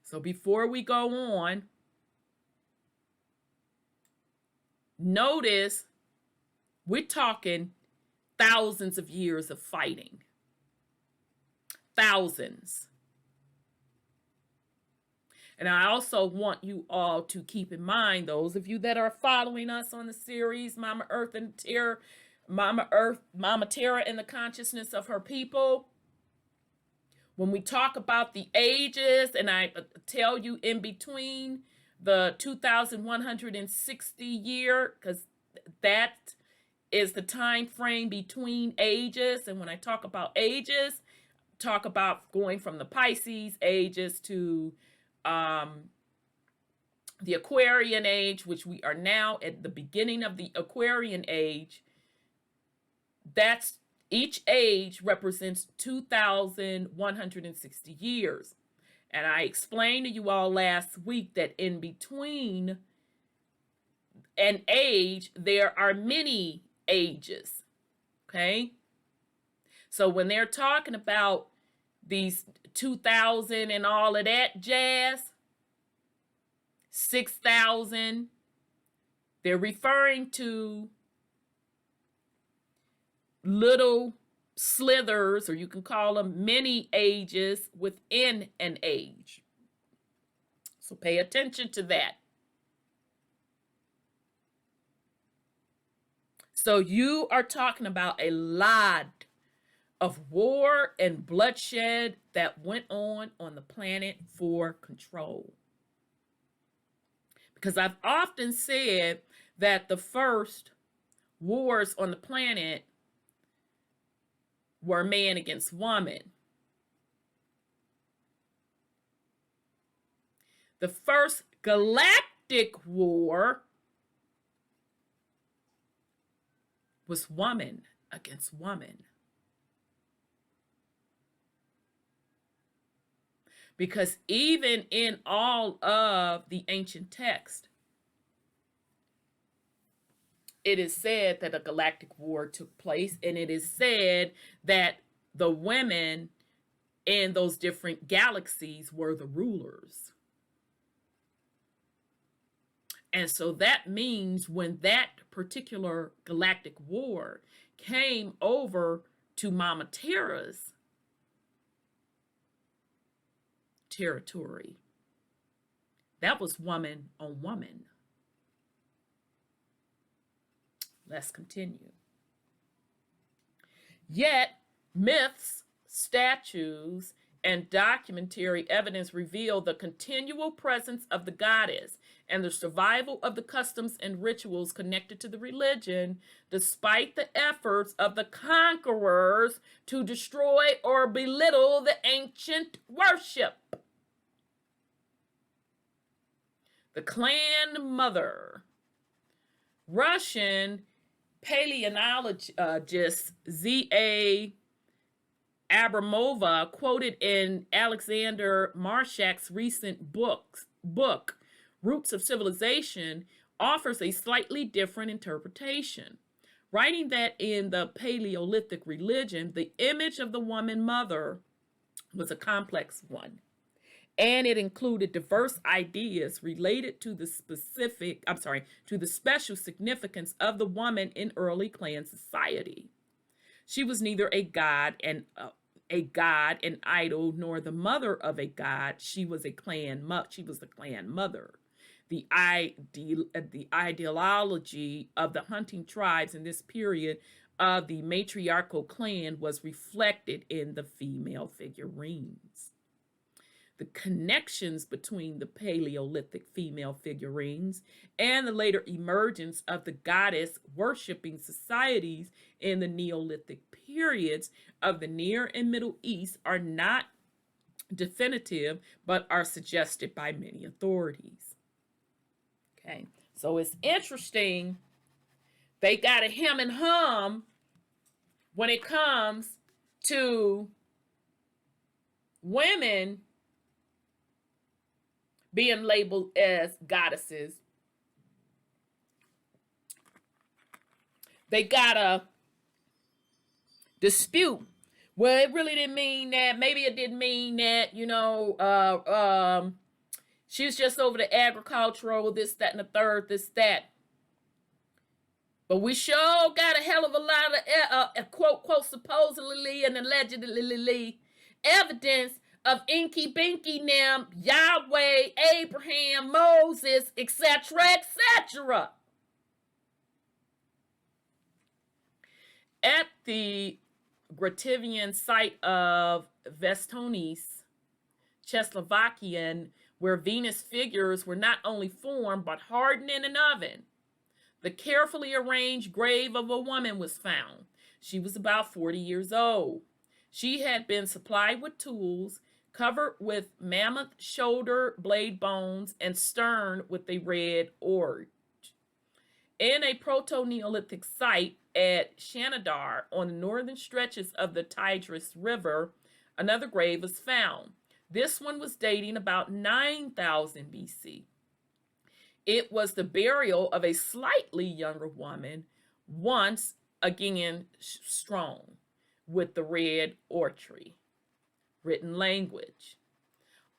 So before we go on, Notice we're talking thousands of years of fighting. Thousands. And I also want you all to keep in mind, those of you that are following us on the series, Mama Earth and Terra, Mama Terra and the Consciousness of Her People. When we talk about the ages, and I tell you in between the 2,160 year, because that is the time frame between ages. And when I talk about ages, talk about going from the Pisces ages to the Aquarian age, which we are now at the beginning of the Aquarian age. That's each age represents 2,160 years. And I explained to you all last week that in between an age, there are many ages. Okay? So when they're talking about these 2,000 and all of that jazz, 6,000, they're referring to little slithers, or you can call them many ages within an age. So pay attention to that. So you are talking about a lot of war and bloodshed that went on the planet for control. Because I've often said that the first wars on the planet were man against woman. The first galactic war was woman against woman. Because even in all of the ancient text, it is said that a galactic war took place, and it is said that the women in those different galaxies were the rulers. And so that means when that particular galactic war came over to Mama Terra's territory, that was woman on woman. Let's continue. Yet, myths, statues, and documentary evidence reveal the continual presence of the goddess and the survival of the customs and rituals connected to the religion, despite the efforts of the conquerors to destroy or belittle the ancient worship. The clan mother, Russian paleontologist Z.A. Abramova, quoted in Alexander Marshak's recent book, Roots of Civilization, offers a slightly different interpretation, writing that in the Paleolithic religion, the image of the woman mother was a complex one, and it included diverse ideas related to the special significance of the woman in early clan society. She was neither a god and idol, nor the mother of a god. She was the clan mother. The ideology of the hunting tribes in this period of the matriarchal clan was reflected in the female figurines. The connections between the Paleolithic female figurines and the later emergence of the goddess worshipping societies in the Neolithic periods of the Near and Middle East are not definitive, but are suggested by many authorities. Okay, so it's interesting. They got a hem and hum when it comes to women being labeled as goddesses. They got a dispute. Well, it really didn't mean that. Maybe it didn't mean that, she was just over the agricultural, this, that, and the third, this, that. But we sure got a hell of a lot of quote supposedly and allegedly evidence of Inky Binky Nim, Yahweh, Abraham, Moses, etc., etc. At the Grativian site of Vestonis, Czechoslovakian, where Venus figures were not only formed but hardened in an oven, the carefully arranged grave of a woman was found. She was about 40 years old. She had been supplied with tools, covered with mammoth shoulder blade bones, and stern with a red ore. In a proto-Neolithic site at Shanidar on the northern stretches of the Tigris River, another grave was found. This one was dating about 9,000 BC. It was the burial of a slightly younger woman, once again strong, with the red orrery, written language.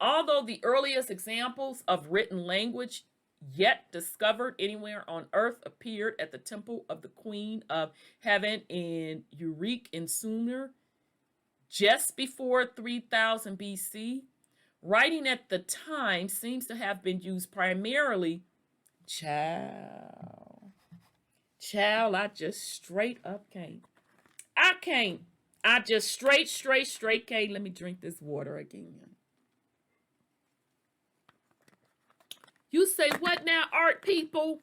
Although the earliest examples of written language yet discovered anywhere on earth appeared at the temple of the Queen of Heaven in Uruk in Sumer, just before 3000 BC, writing at the time seems to have been used primarily. Child, I just straight up can't. I can't. I just straight can't. Let me drink this water again. You say what now, art people?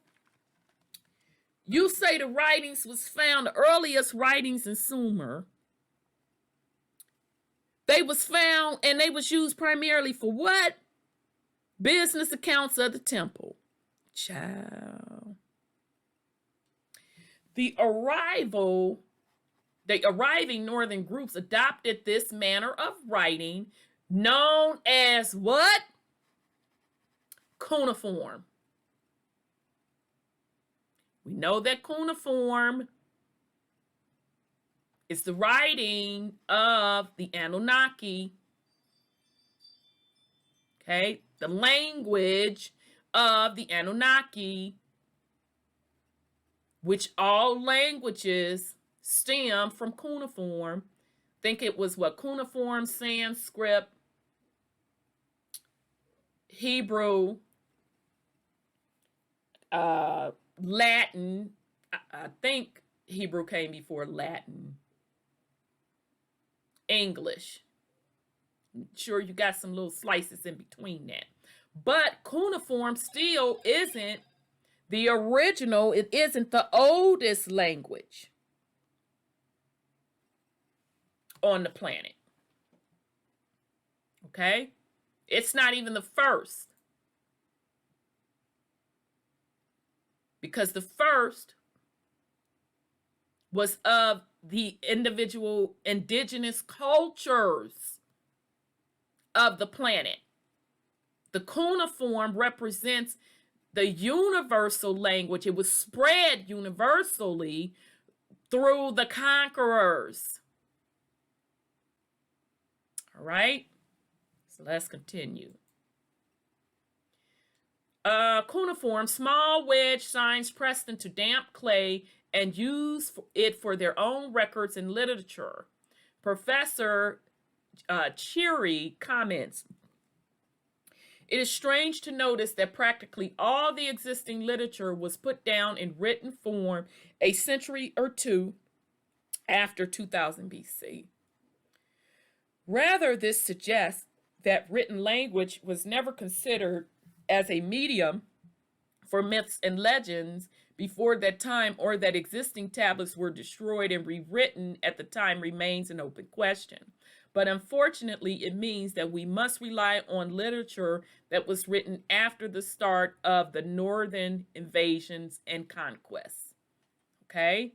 You say the writings was found, the earliest writings in Sumer. They was found and they was used primarily for what? Business accounts of the temple. Child. The arriving northern groups adopted this manner of writing known as what? Cuneiform. We know that cuneiform is the writing of the Anunnaki. Okay, the language of the Anunnaki, which all languages stem from cuneiform. Think it was what? Cuneiform, Sanskrit, Hebrew, Latin. I think Hebrew came before Latin. English. I'm sure you got some little slices in between that. But cuneiform still isn't the original. It isn't the oldest language on the planet. Okay? It's not even the first. Because the first was of the individual indigenous cultures of the planet. The cuneiform represents the universal language. It was spread universally through the conquerors. All right? So let's continue. Cuneiform, small wedge signs pressed into damp clay and use it for their own records and literature. Professor Cheery comments, it is strange to notice that practically all the existing literature was put down in written form a century or two after 2000 BC. Rather, this suggests that written language was never considered as a medium for myths and legends before that time, or that existing tablets were destroyed and rewritten at the time remains an open question. But unfortunately, it means that we must rely on literature that was written after the start of the northern invasions and conquests. Okay?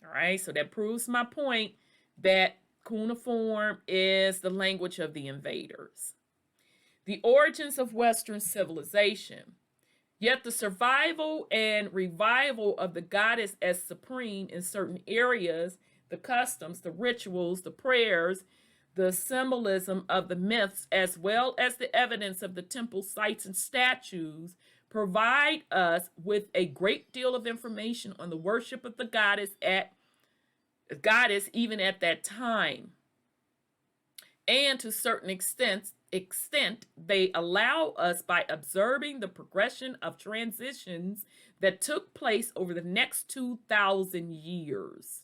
All right, so that proves my point that cuneiform is the language of the invaders. The origins of Western civilization. Yet the survival and revival of the goddess as supreme in certain areas, the customs, the rituals, the prayers, the symbolism of the myths, as well as the evidence of the temple sites and statues, provide us with a great deal of information on the worship of the goddess even at that time. And to a certain extent, they allow us, by observing the progression of transitions that took place over the next 2,000 years,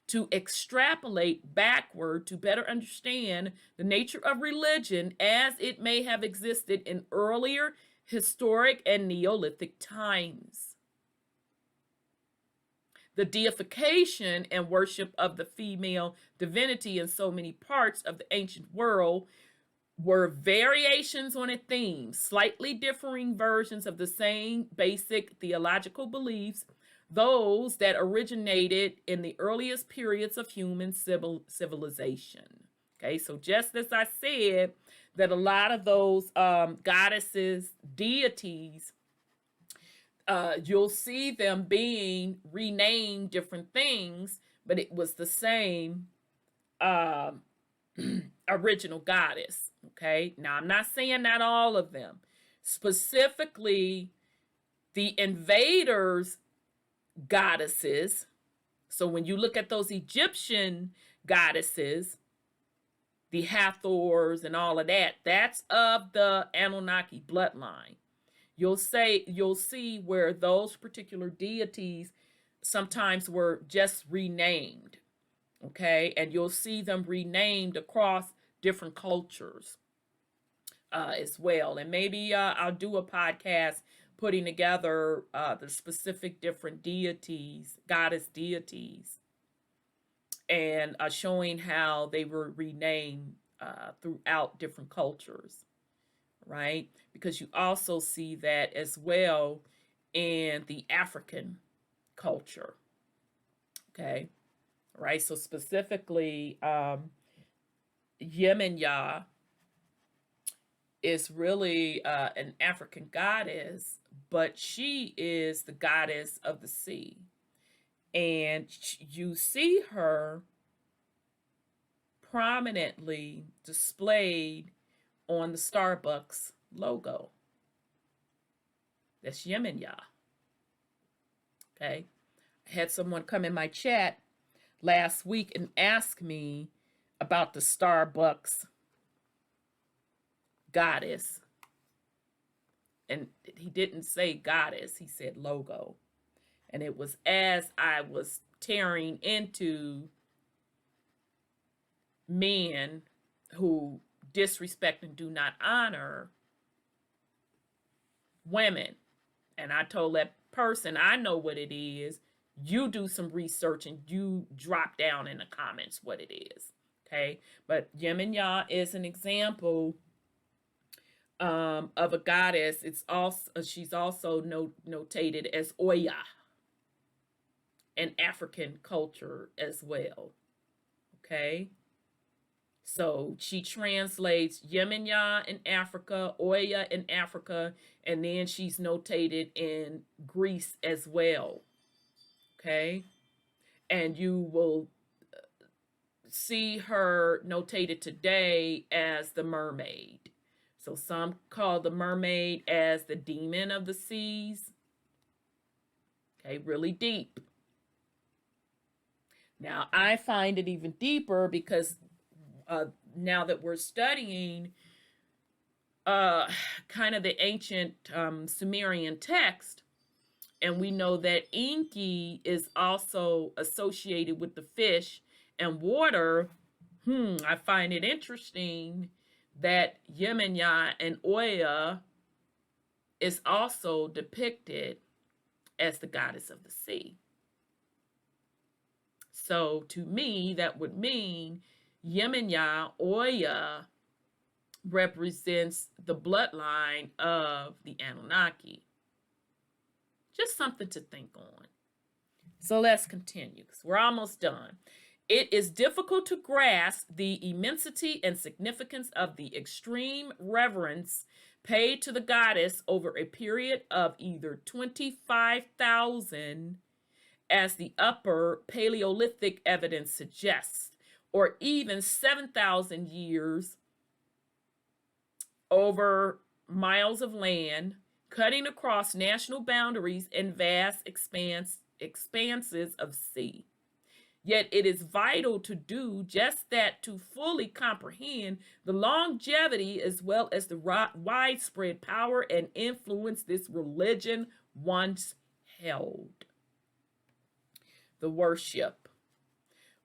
to extrapolate backward to better understand the nature of religion as it may have existed in earlier historic and Neolithic times. The deification and worship of the female divinity in so many parts of the ancient world were variations on a theme, slightly differing versions of the same basic theological beliefs, those that originated in the earliest periods of human civilization. Okay, so just as I said, that a lot of those goddesses, deities, you'll see them being renamed different things, but it was the same original goddess. Okay, now I'm not saying that all of them. Specifically, the invaders' goddesses. So when you look at those Egyptian goddesses, the Hathors and all of that, that's of the Anunnaki bloodline. You'll see where those particular deities sometimes were just renamed, okay? And you'll see them renamed across different cultures as well. And maybe I'll do a podcast putting together the specific different deities, goddess deities, and showing how they were renamed throughout different cultures, right? Because you also see that as well in the African culture, okay? Right, so specifically, Yemenya is really an African goddess, but she is the goddess of the sea. And you see her prominently displayed on the Starbucks logo. That's Yemenya. Okay. I had someone come in my chat last week and ask me about the Starbucks goddess. And he didn't say goddess, he said logo. And it was as I was tearing into men who disrespect and do not honor women. And I told that person, I know what it is. You do some research and you drop down in the comments what it is. Okay. But Yemenya is an example of a goddess. She's also notated as Oya in African culture as well. Okay. So she translates Yemenya in Africa, Oya in Africa, and then she's notated in Greece as well. Okay. And you will see her notated today as the mermaid. So some call the mermaid as the demon of the seas. Okay, really deep. Now, I find it even deeper because now that we're studying kind of the ancient Sumerian text, and we know that Enki is also associated with the fish and water, I find it interesting that Yemenya and Oya is also depicted as the goddess of the sea. So to me, that would mean Yemenya, Oya, represents the bloodline of the Anunnaki. Just something to think on. So let's continue, because we're almost done. It is difficult to grasp the immensity and significance of the extreme reverence paid to the goddess over a period of either 25,000, as the upper Paleolithic evidence suggests, or even 7,000 years over miles of land, cutting across national boundaries and vast expanses of sea. Yet it is vital to do just that to fully comprehend the longevity as well as the widespread power and influence this religion once held. The worship.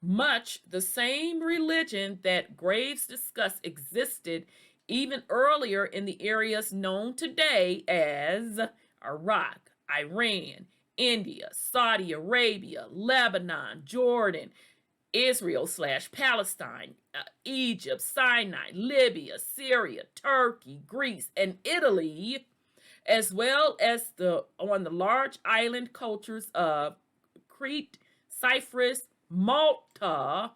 Much the same religion that Graves discussed existed even earlier in the areas known today as Iraq, Iran, India, Saudi Arabia, Lebanon, Jordan, Israel/Palestine, Egypt, Sinai, Libya, Syria, Turkey, Greece, and Italy, as well as on the large island cultures of Crete, Cyprus, Malta,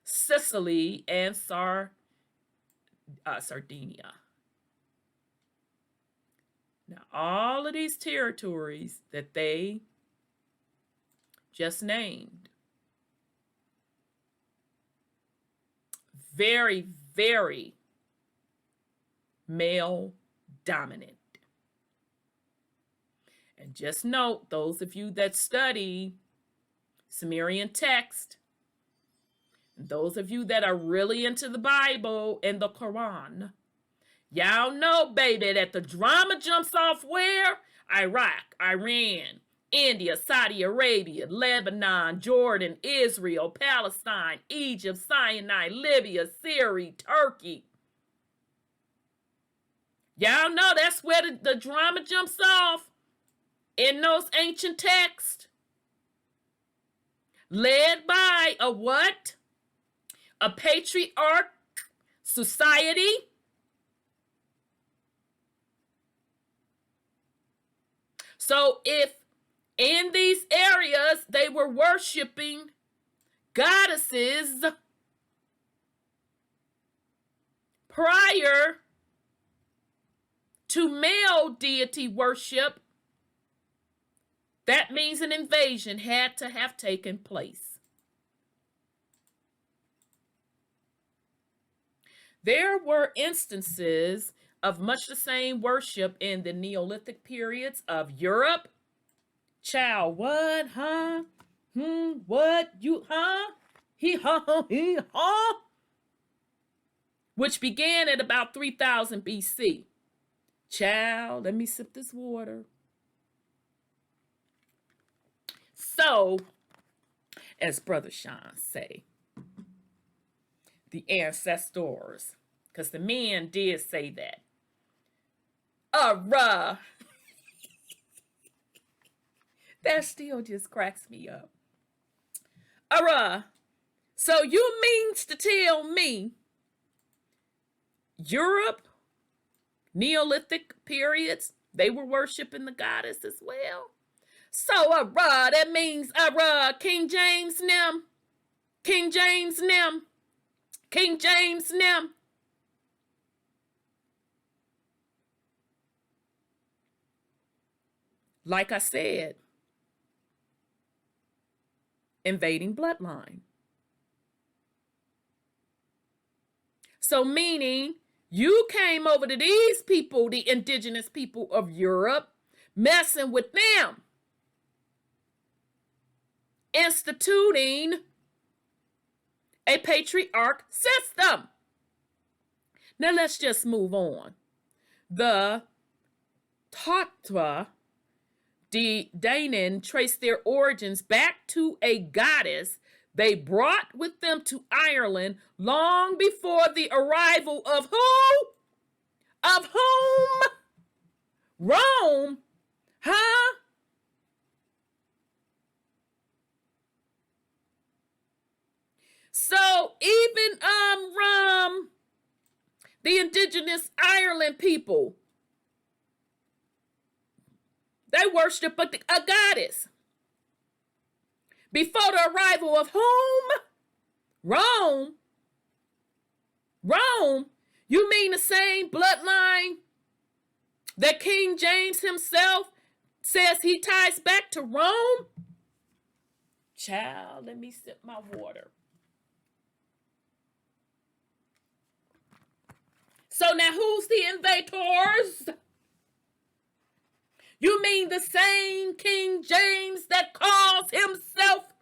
Sicily, and Sardinia. Now, all of these territories that they just named, very, very male dominant. And just note, those of you that study Sumerian text, and those of you that are really into the Bible and the Quran, y'all know, baby, that the drama jumps off where? Iraq, Iran, India, Saudi Arabia, Lebanon, Jordan, Israel, Palestine, Egypt, Sinai, Libya, Syria, Turkey. Y'all know that's where the drama jumps off in those ancient texts. Led by a what? A patriarch society. So if in these areas they were worshiping goddesses prior to male deity worship, that means an invasion had to have taken place. There were instances of much the same worship in the Neolithic periods of Europe. Child, what, huh? What, you, huh? He, huh? Which began at about 3000 BC. Child, let me sip this water. So, as Brother Sean say, the ancestors, because the men did say that. That still just cracks me up. So you means to tell me Europe, Neolithic periods, they were worshiping the goddess as well? So, that means, King James them. King James them. King James them. Like I said, invading bloodline. So meaning you came over to these people, the indigenous people of Europe, messing with them, instituting a patriarch system. Now let's just move on. The Tatra the Danan traced their origins back to a goddess they brought with them to Ireland long before the arrival of who? Of whom? Rome. Huh? So even the indigenous Ireland people, they worship a goddess. Before the arrival of whom? Rome. Rome? You mean the same bloodline that King James himself says he ties back to Rome? Child, let me sip my water. So now who's the invaders? mean the same King James that calls himself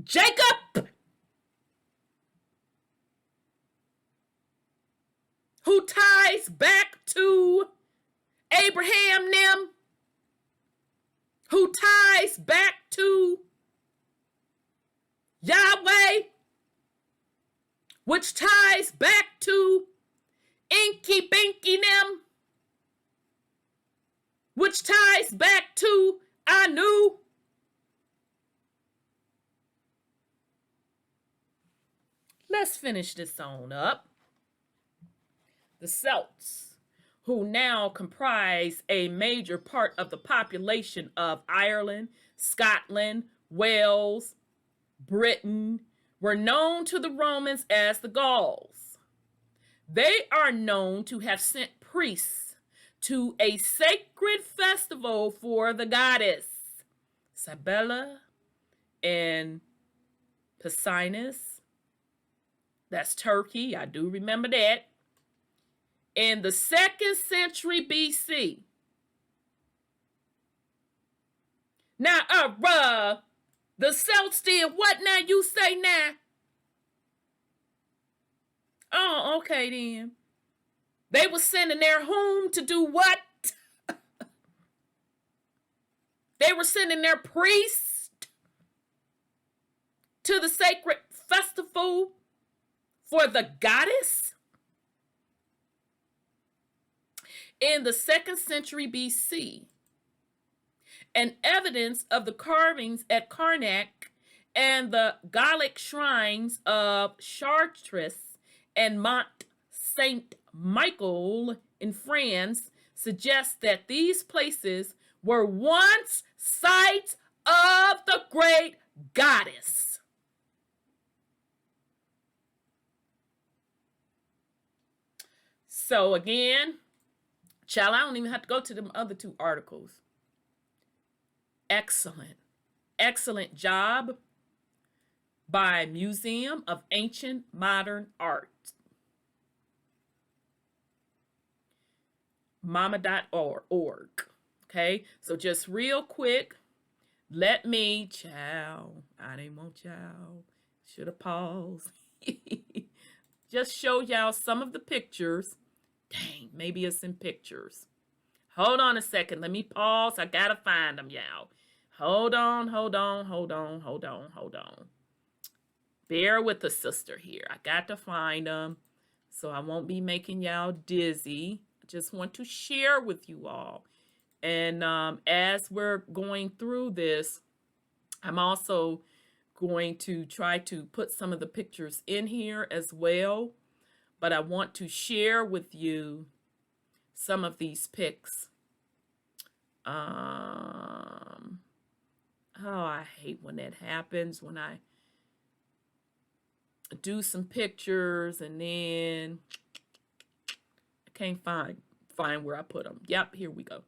Jacob, who ties back to Abraham them, who ties back to Yahweh, which ties back to Inky Binky them, which ties back to Anu. Let's finish this on up. The Celts, who now comprise a major part of the population of Ireland, Scotland, Wales, Britain, were known to the Romans as the Gauls. They are known to have sent priests to a sacred festival for the goddess Cybele and Pessinus. That's Turkey, I do remember that. In the 2nd century BC. Now, the Celts did what now? You say now? Oh, okay then. They were sending their whom to do what? They were sending their priests to the sacred festival for the goddess? In the 2nd century BC, and evidence of the carvings at Karnak and the Gallic shrines of Chartres and Mont Saint-Michel in France suggests that these places were once sites of the great goddess. So again, child, I don't even have to go to them other 2 articles. Excellent job by Museum of Ancient Modern Art. mama.org. Okay, so just real quick, let me, I didn't want should have paused. Just show y'all some of the pictures. Dang, maybe it's in pictures. Hold on a second. Let me pause. I gotta find them, y'all. Hold on. Bear with the sister here. I got to find them so I won't be making y'all dizzy. I just want to share with you all. And as we're going through this, I'm also going to try to put some of the pictures in here as well. But I want to share with you some of these pics. I hate when that happens, when I do some pictures and then I can't find where I put them. Yep, here we go.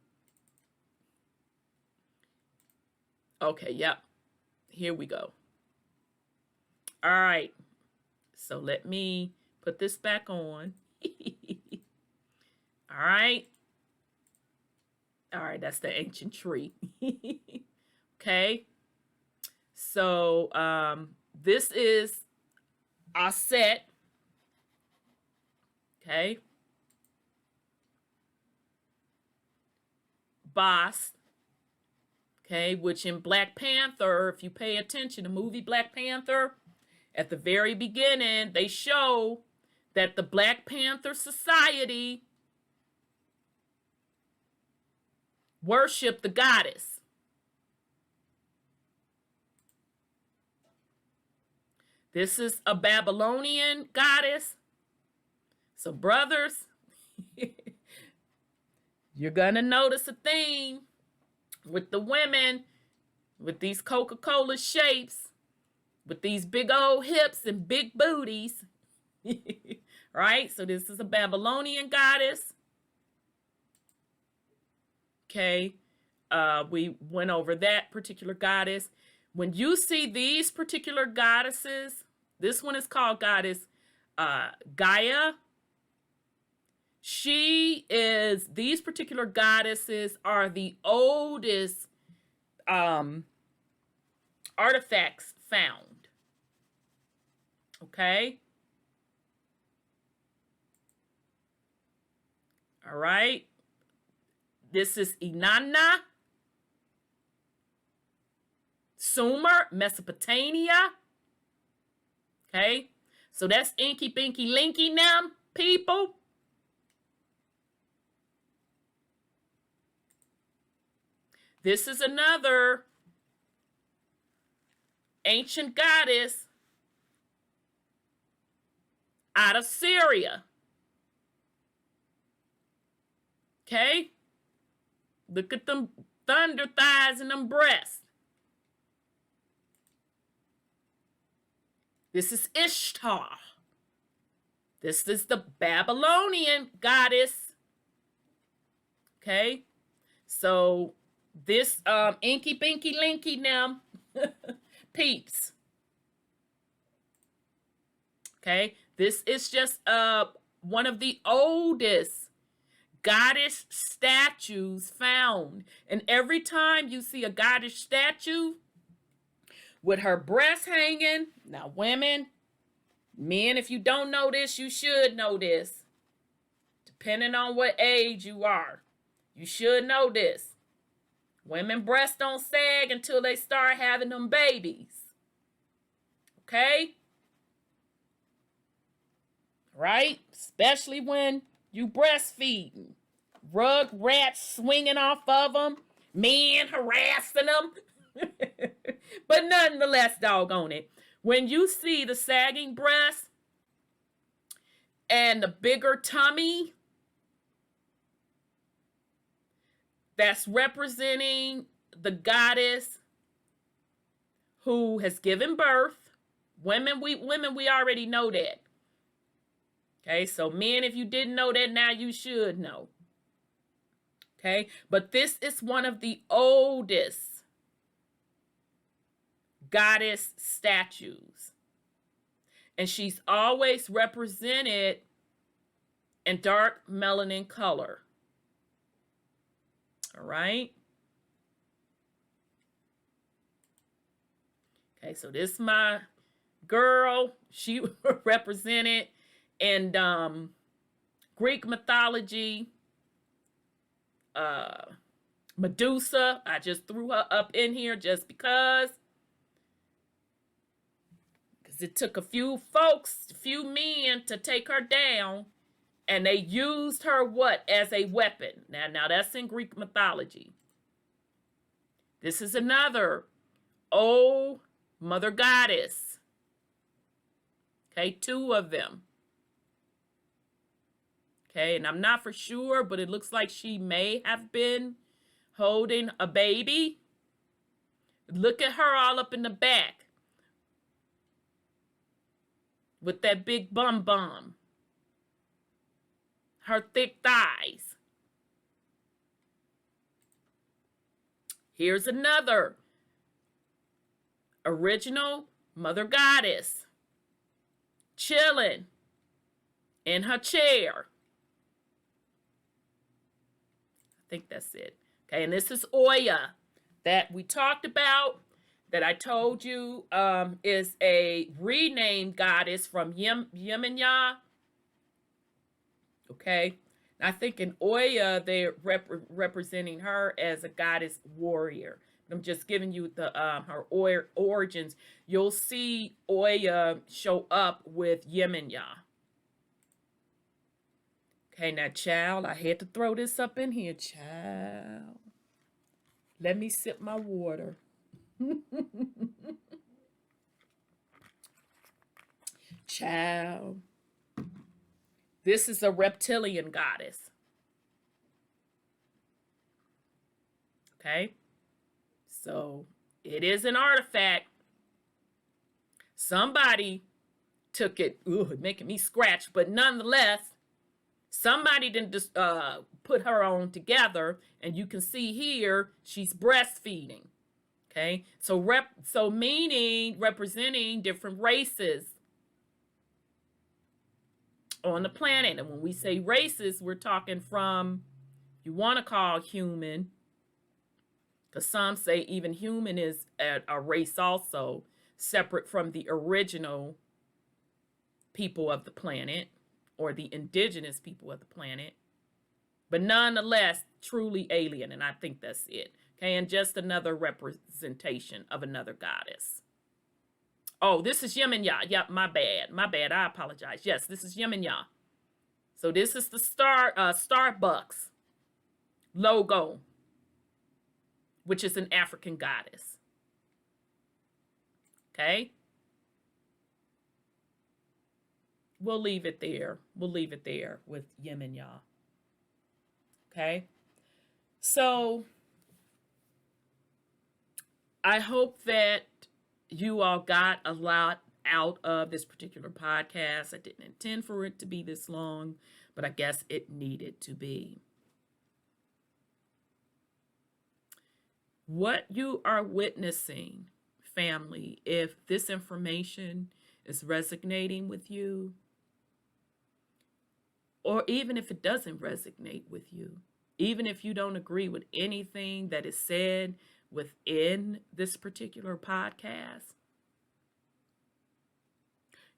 Okay, yep, here we go. All right, so let me put this back on. All right, that's the ancient tree. Okay, so this is our set. Okay, boss. Okay, which in Black Panther, if you pay attention, the movie Black Panther, at the very beginning, they show that the Black Panther Society worshiped the goddess. This is a Babylonian goddess. So, brothers, you're going to notice a theme with the women, with these Coca-Cola shapes, with these big old hips and big booties. Right? So this is a Babylonian goddess. Okay. We went over that particular goddess. When you see these particular goddesses, this one is called Goddess Gaia. These particular goddesses are the oldest artifacts found. Okay? All right? This is Inanna, Sumer, Mesopotamia. Okay? So that's Inky Pinky Linky now, people. This is another ancient goddess out of Syria. Okay? Look at them thunder thighs and them breasts. This is Ishtar. This is the Babylonian goddess. Okay? So this Inky Pinky Linky now peeps. Okay? This is just one of the oldest goddess statues found. And every time you see a goddess statue with her breasts hanging, now women, men, if you don't know this, you should know this. Depending on what age you are, you should know this. Women breasts don't sag until they start having them babies. Okay? Right? Especially when you breastfeeding. Rug rats swinging off of them. Men harassing them. But nonetheless, doggone it. When you see the sagging breast and the bigger tummy, that's representing the goddess who has given birth. Women, we already know that. Okay, so men, if you didn't know that, now you should know. Okay, but this is one of the oldest goddess statues. And she's always represented in dark melanin color. All right. Okay, so this is my girl. She represented in Greek mythology. Medusa. I just threw her up in here just because it took a few folks, a few men to take her down. And they used her what? As a weapon. Now that's in Greek mythology. This is another old mother goddess. Okay, two of them. Okay, and I'm not for sure, but it looks like she may have been holding a baby. Look at her all up in the back with that big bum bum. Her thick thighs. Here's another original mother goddess chilling in her chair. I think that's it. Okay, and this is Oya that we talked about, that I told you is a renamed goddess from Yemenia. Okay, I think in Oya they're representing her as a goddess warrior. I'm just giving you the her origins. You'll see Oya show up with Yemenia. Okay, now, child, I had to throw this up in here, child. Let me sip my water. Child. This is a reptilian goddess. Okay? So, it is an artifact. Somebody took it. Ooh, making me scratch. But nonetheless, somebody didn't just put her on together. And you can see here, she's breastfeeding. Okay? So meaning representing different races. on the planet. And when we say races, we're talking from, you want to call human, because some say even human is a race also, separate from the original people of the planet or the indigenous people of the planet, but nonetheless truly alien. And I think that's it. Okay, and just another representation of another goddess. Oh, this is Yin and Ya. Yep, my bad. I apologize. Yes, this is Yin and Ya. So this is the Starbucks logo, which is an African goddess. Okay? We'll leave it there. We'll leave it there with Yin and Ya. Okay? So I hope that you all got a lot out of this particular podcast. I didn't intend for it to be this long, but I guess it needed to be. What you are witnessing, family, if this information is resonating with you, or even if it doesn't resonate with you, even if you don't agree with anything that is said within this particular podcast,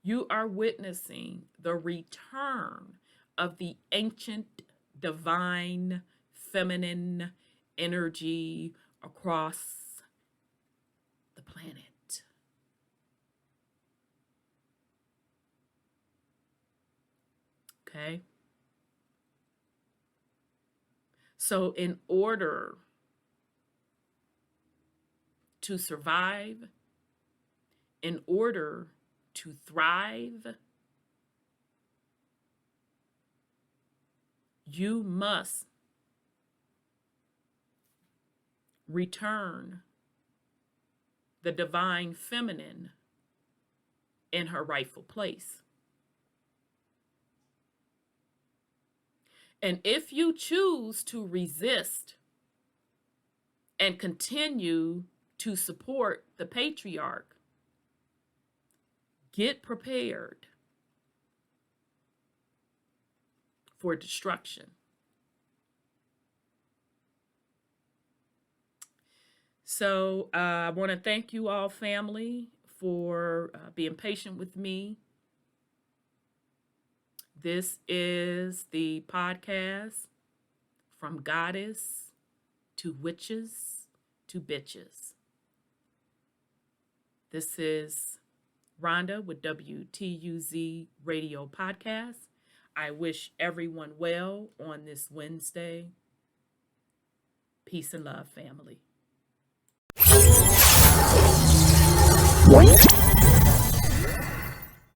you are witnessing the return of the ancient divine feminine energy across the planet. Okay? So in order to survive, in order to thrive, you must return the divine feminine in her rightful place. And if you choose to resist and continue to support the patriarch, get prepared for destruction. So I want to thank you all, family, for being patient with me. This is the podcast From Goddess to Witches to Bitches. This is Rhonda with WTUZ Radio Podcast. I wish everyone well on this Wednesday. Peace and love, family.